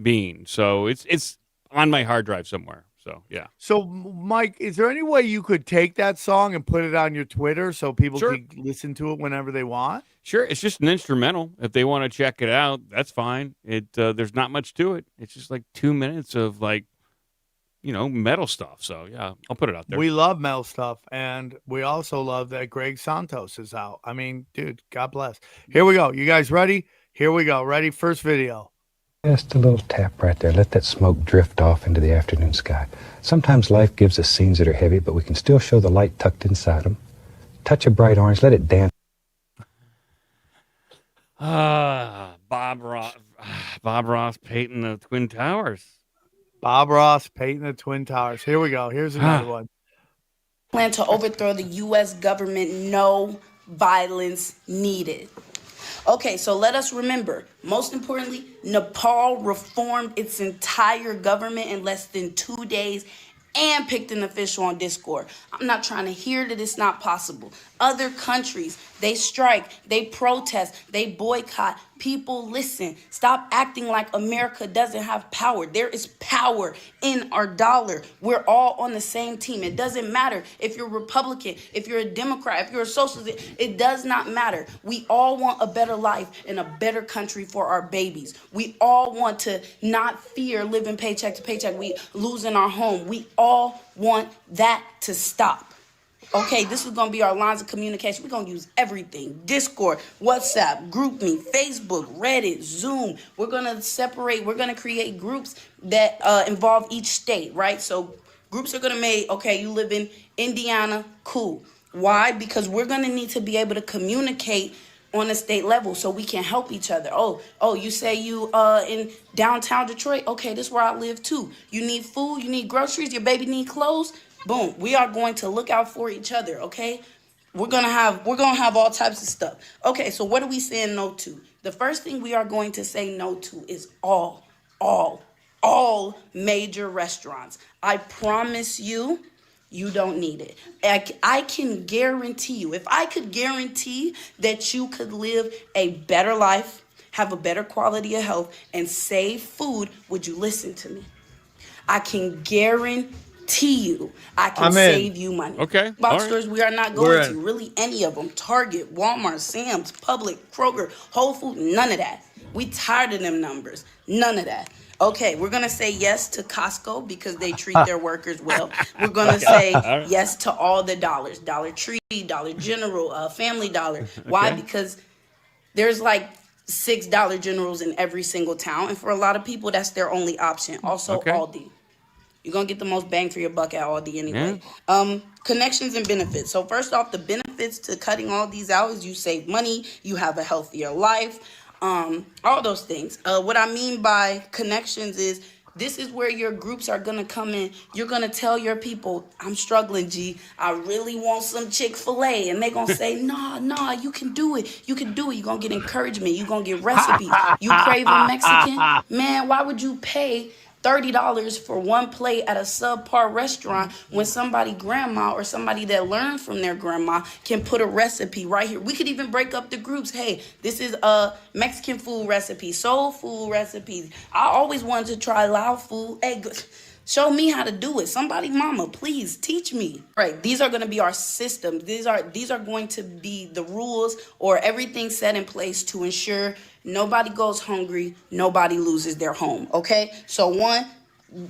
being. So it's on my hard drive somewhere. So, yeah. So, Mike, is there any way you could take that song and put it on your Twitter so people can listen to it whenever they want? Sure. It's just an instrumental. If they want to check it out, that's fine. There's not much to it. It's just like 2 minutes of like, metal stuff. So, yeah, I'll put it out there. We love metal stuff, and we also love that Greg Santos is out. I mean, dude, God bless. Here we go. You guys ready? Here we go. Ready? First video. Just a little tap right there. Let that smoke drift off into the afternoon sky. Sometimes life gives us scenes that are heavy, but we can still show the light tucked inside them. Touch a bright orange. Let it dance. Bob Ross painting the Twin Towers. Bob Ross painting the Twin Towers. Here we go. Here's another one. Plan to overthrow the U.S. government. No violence needed. Okay, so let us remember, most importantly, Nepal reformed its entire government in less than 2 days and picked an official on Discord. I'm not trying to hear that it's not possible. Other countries, they strike, they protest, they boycott. People, listen. Stop acting like America doesn't have power. There is power in our dollar. We're all on the same team. It doesn't matter if you're Republican, if you're a Democrat, if you're a socialist. It does not matter. We all want a better life and a better country for our babies. We all want to not fear living paycheck to paycheck. We losing our home. We all want that to stop. Okay, this is going to be our lines of communication. We're going to use everything. Discord, WhatsApp, GroupMe, Facebook, Reddit, Zoom. We're going to separate. We're going to create groups that involve each state, right? So groups are going to make, okay, you live in Indiana, cool. Why? Because we're going to need to be able to communicate on a state level so we can help each other. Oh, you say you in downtown Detroit? Okay, this is where I live too. You need food, you need groceries, your baby need clothes? Boom, we are going to look out for each other, okay? We're gonna have all types of stuff. Okay, so what are we saying no to? The first thing we are going to say no to is all major restaurants. I promise you, you don't need it. I can guarantee you, if I could guarantee that you could live a better life, have a better quality of health, and save food, would you listen to me? I can guarantee you, I can save you money. Okay. Box stores we are not going to, really any of them. Target, Walmart, Sam's, Publix, Kroger, Whole Foods, none of that. We tired of them numbers. None of that. Okay, we're going to say yes to Costco because they treat their workers well. We're going to say yes to all the dollars. Dollar Tree, Dollar General, Family Dollar. Why? Because there's like $6 Dollar Generals in every single town. And for a lot of people, that's their only option. Also, Aldi. You're going to get the most bang for your buck at Aldi anyway. Connections and benefits. So first off, the benefits to cutting all these out is you save money, you have a healthier life, all those things. What I mean by connections is this is where your groups are going to come in. You're going to tell your people, I'm struggling, G. I really want some Chick-fil-A. And they're going to say, nah, you can do it. You can do it. You're going to get encouragement. You're going to get recipes. You craving Mexican? Man, why would you pay $30 for one plate at a subpar restaurant when somebody grandma or somebody that learned from their grandma can put a recipe right here? We could even break up the groups. Hey, this is a Mexican food recipe, soul food recipes. I always wanted to try Lao food. Hey, show me how to do it. Somebody, mama, please teach me. Right, these are going to be our systems. These are going to be the rules or everything set in place to ensure nobody goes hungry, nobody loses their home, okay? So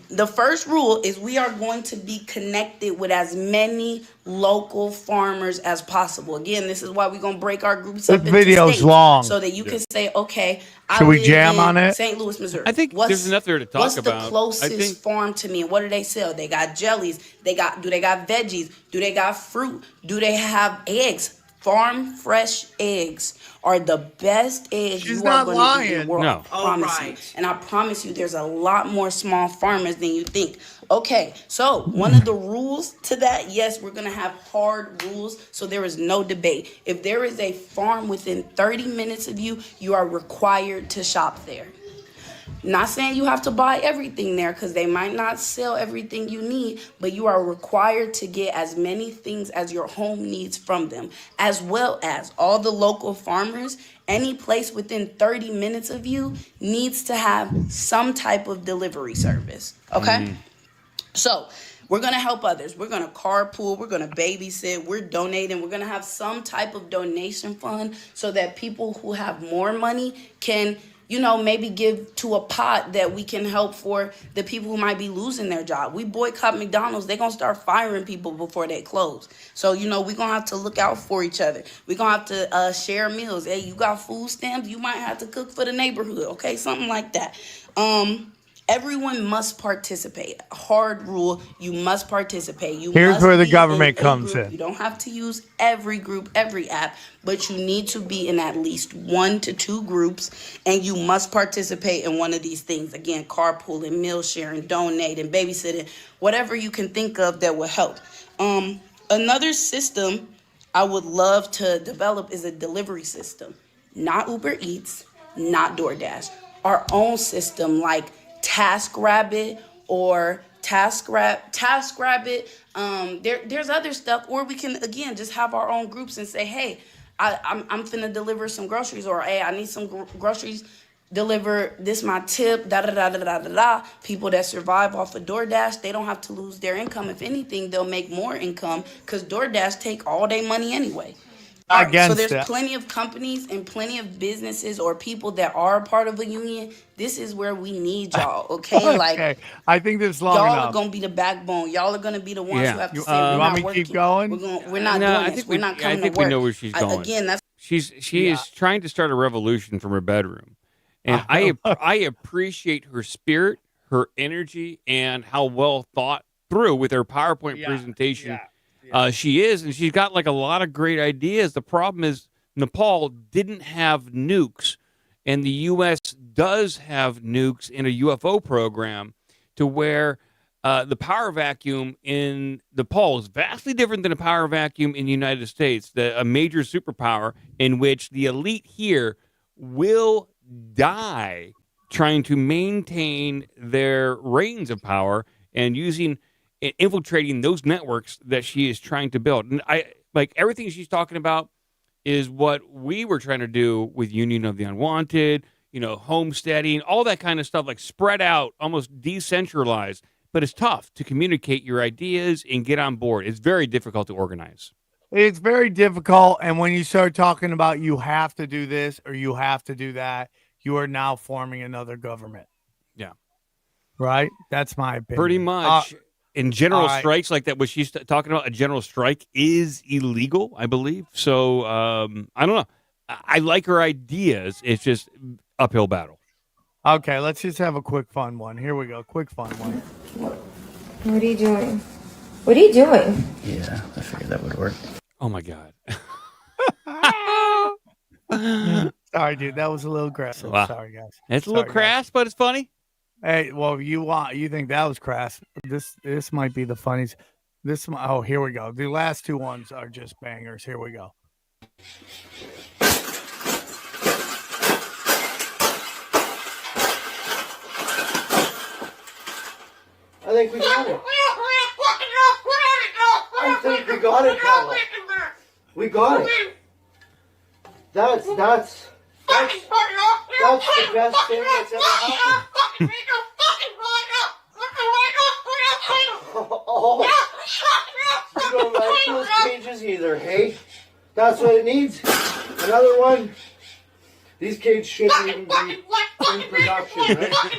the first rule is we are going to be connected with as many local farmers as possible. Again, this is why we're going to break our groups up into states long. so that you can say, okay, Should we jam on it? St. Louis, Missouri. I think there's enough there to talk what's about. What's the closest farm to me? And what do they sell? They got jellies. Do they got veggies? Do they got fruit? Do they have eggs? Farm fresh eggs are the best eggs you are going to eat in the world. No. I promise you. And I promise you there's a lot more small farmers than you think. Okay, so one of the rules to that, yes, we're going to have hard rules, so there is no debate. If there is a farm within 30 minutes of you, you are required to shop there. Not saying you have to buy everything there because they might not sell everything you need, but you are required to get as many things as your home needs from them, as well as all the local farmers. Any place within 30 minutes of you needs to have some type of delivery service, okay? So we're going to help others. We're going to carpool. We're going to babysit. We're donating. We're going to have some type of donation fund so that people who have more money can maybe give to a pot that we can help for the people who might be losing their job. We boycott McDonald's. They're going to start firing people before they close. So, we're going to have to look out for each other. We're going to have to share meals. Hey, you got food stamps? You might have to cook for the neighborhood, okay? Something like that. Everyone must participate. Hard rule, you must participate. Here's where the government comes in. You don't have to use every group, every app, but you need to be in at least 1 to 2 groups, and you must participate in one of these things. Again, carpooling, meal sharing, donating, babysitting, whatever you can think of that will help. Another system I would love to develop is a delivery system. Not Uber Eats, not DoorDash. Our own system like TaskRabbit or TaskRabbit. There's other stuff, or we can again just have our own groups and say, hey, I'm finna deliver some groceries, or hey, I need some groceries. Deliver this my tip, da da da da da da da. People that survive off of DoorDash, they don't have to lose their income. If anything, they'll make more income because DoorDash take all their money anyway. So there's plenty of companies and plenty of businesses or people that are a part of a union. This is where we need y'all, okay? Like, I think this is long y'all enough. are gonna be the backbone. Y'all are gonna be the ones who have to say you we're want not me to working. keep going? We're not doing this. We're not coming to work. I think we know where she's going. Again, that's she is trying to start a revolution from her bedroom, and I appreciate her spirit, her energy, and how well thought through with her PowerPoint presentation. She is, and she's got like a lot of great ideas. The problem is Nepal didn't have nukes, and the U.S. does have nukes in a UFO program, to where the power vacuum in Nepal is vastly different than a power vacuum in the United States, a major superpower in which the elite here will die trying to maintain their reigns of power and infiltrating those networks that she is trying to build. And I like everything she's talking about is what we were trying to do with Union of the Unwanted, homesteading, all that kind of stuff, like spread out, almost decentralized. But it's tough to communicate your ideas and get on board. It's very difficult to organize. It's very difficult. And when you start talking about you have to do this or you have to do that, you are now forming another government. Yeah. Right? That's my opinion. Pretty much. In general strikes like that, what she's talking about, a general strike is illegal, I believe. So I don't know. I like her ideas. It's just uphill battle. Okay, let's just have a quick fun one. Here we go. Quick fun one. What are you doing? What are you doing? Yeah, I figured that would work. Oh my God. Sorry, dude. That was a little aggressive. Wow. Sorry, guys. It's a little crass, but it's funny. Hey, well, you think that was crass? This might be the funniest. Here we go. The last two ones are just bangers. Here we go. I think we got it. I think we got it, Pablo. We got it. That's the best thing that's ever happened. Oh, you don't like those cages either, hey? That's what it needs. Another one. These cages shouldn't even be in production, right? So,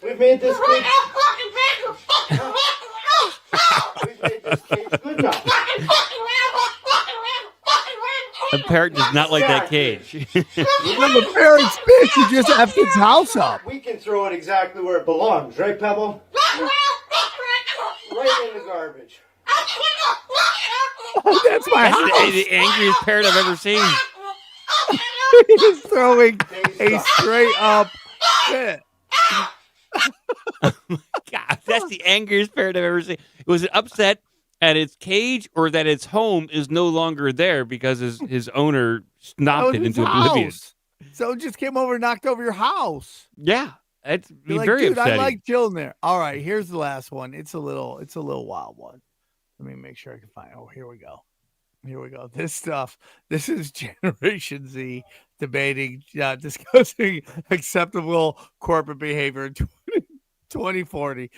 we've made this cage. We've made this cage good now. The parrot does not like that cage. The parrot's bitch. You just have his house up. We can throw it exactly where it belongs, right, Pebble? Right in the garbage. That's my house. The angriest parrot I've ever seen. He's throwing a straight up fit. Oh my God, that's the angriest parrot I've ever seen. Was it upset at its cage or that its home is no longer there because his owner knocked it into oblivion? So it just came over and knocked over your house. Yeah, it's You're very like, dude, upsetting. I like chilling there. All right, here's the last one. It's a little wild one. Let me make sure I can find. Oh, here we go. Here we go. This is Generation Z debating, discussing acceptable corporate behavior in 2040.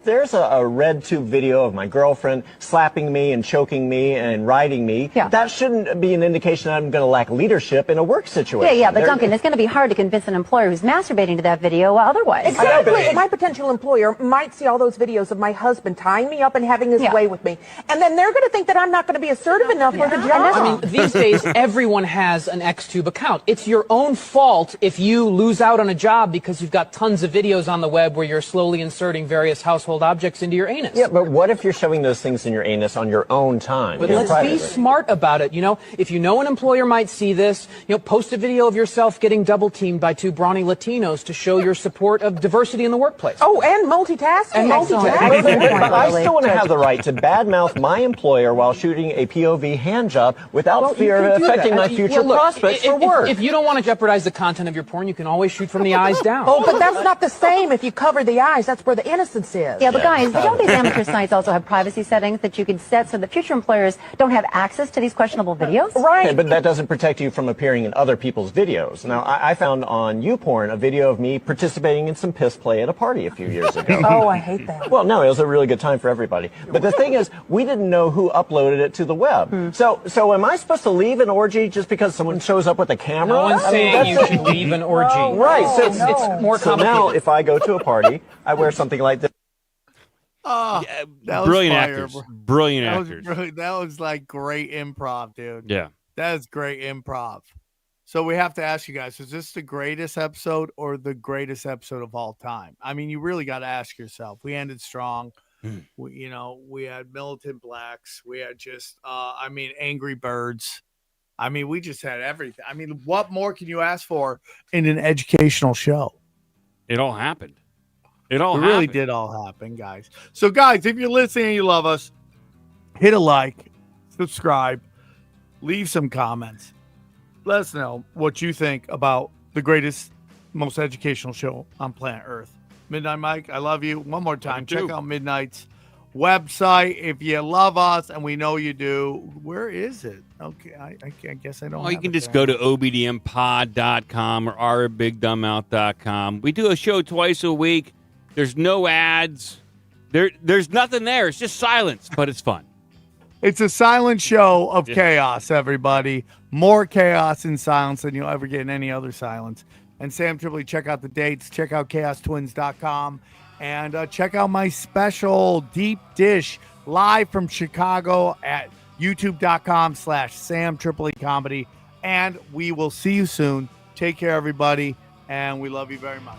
There's a red tube video of my girlfriend slapping me and choking me and riding me. Yeah. That shouldn't be an indication that I'm going to lack leadership in a work situation. Yeah, but Duncan, it's going to be hard to convince an employer who's masturbating to that video otherwise. Exactly. My potential employer might see all those videos of my husband tying me up and having his way with me. And then they're going to think that I'm not going to be assertive enough for the job. I mean, these days, everyone has an Xtube account. It's your own fault if you lose out on a job because you've got tons of videos on the web where you're slowly inserting various household objects into your anus. Yeah, but what if you're shoving those things in your anus on your own time? But let's be smart about it. If you know an employer might see this, post a video of yourself getting double teamed by two brawny Latinos to show your support of diversity in the workplace. Oh, and multitasking. But I still want to have the right to badmouth my employer while shooting a POV hand job without fear of affecting my future prospects for work. If you don't want to jeopardize the content of your porn, you can always shoot from the eyes down. Oh, but that's not the same if you cover the eyes. That's where the innocence is. Yeah, but guys, don't these amateur sites also have privacy settings that you can set so that future employers don't have access to these questionable videos? Right. Okay, but that doesn't protect you from appearing in other people's videos. Now, I found on YouPorn a video of me participating in some piss play at a party a few years ago. Oh, I hate that. Well, no, it was a really good time for everybody. But the thing is, we didn't know who uploaded it to the web. So am I supposed to leave an orgy just because someone shows up with a camera? No one's saying you should leave an orgy. Right. So it's more complicated. So now, if I go to a party, I wear something like this. Oh, that was Brilliant fire, actors. bro. Brilliant That actors. that was like great improv, dude. Yeah. That is great improv. So we have to ask you guys, is this the greatest episode or the greatest episode of all time? I mean, you really got to ask yourself. We ended strong. We had Militant Blacks. We had just, Angry Birds. I mean, we just had everything. I mean, what more can you ask for in an educational show? It all happened. It really did all happen, guys. So, guys, if you're listening and you love us, hit a like, subscribe, leave some comments. Let us know what you think about the greatest, most educational show on planet Earth. Midnight Mike, I love you. One more time, check out Midnight's website. If you love us, and we know you do, where is it? Okay, I guess I don't you can just go to obdmpod.com or ourbigdumbmouth.com. We do a show twice a week. There's no ads. There's nothing there. It's just silence, but it's fun. It's a silent show of chaos, everybody. More chaos and silence than you'll ever get in any other silence. And Sam Tripoli, check out the dates. Check out chaostwins.com. And check out my special Deep Dish live from Chicago at youtube.com/Sam Tripoli Comedy. And we will see you soon. Take care, everybody. And we love you very much.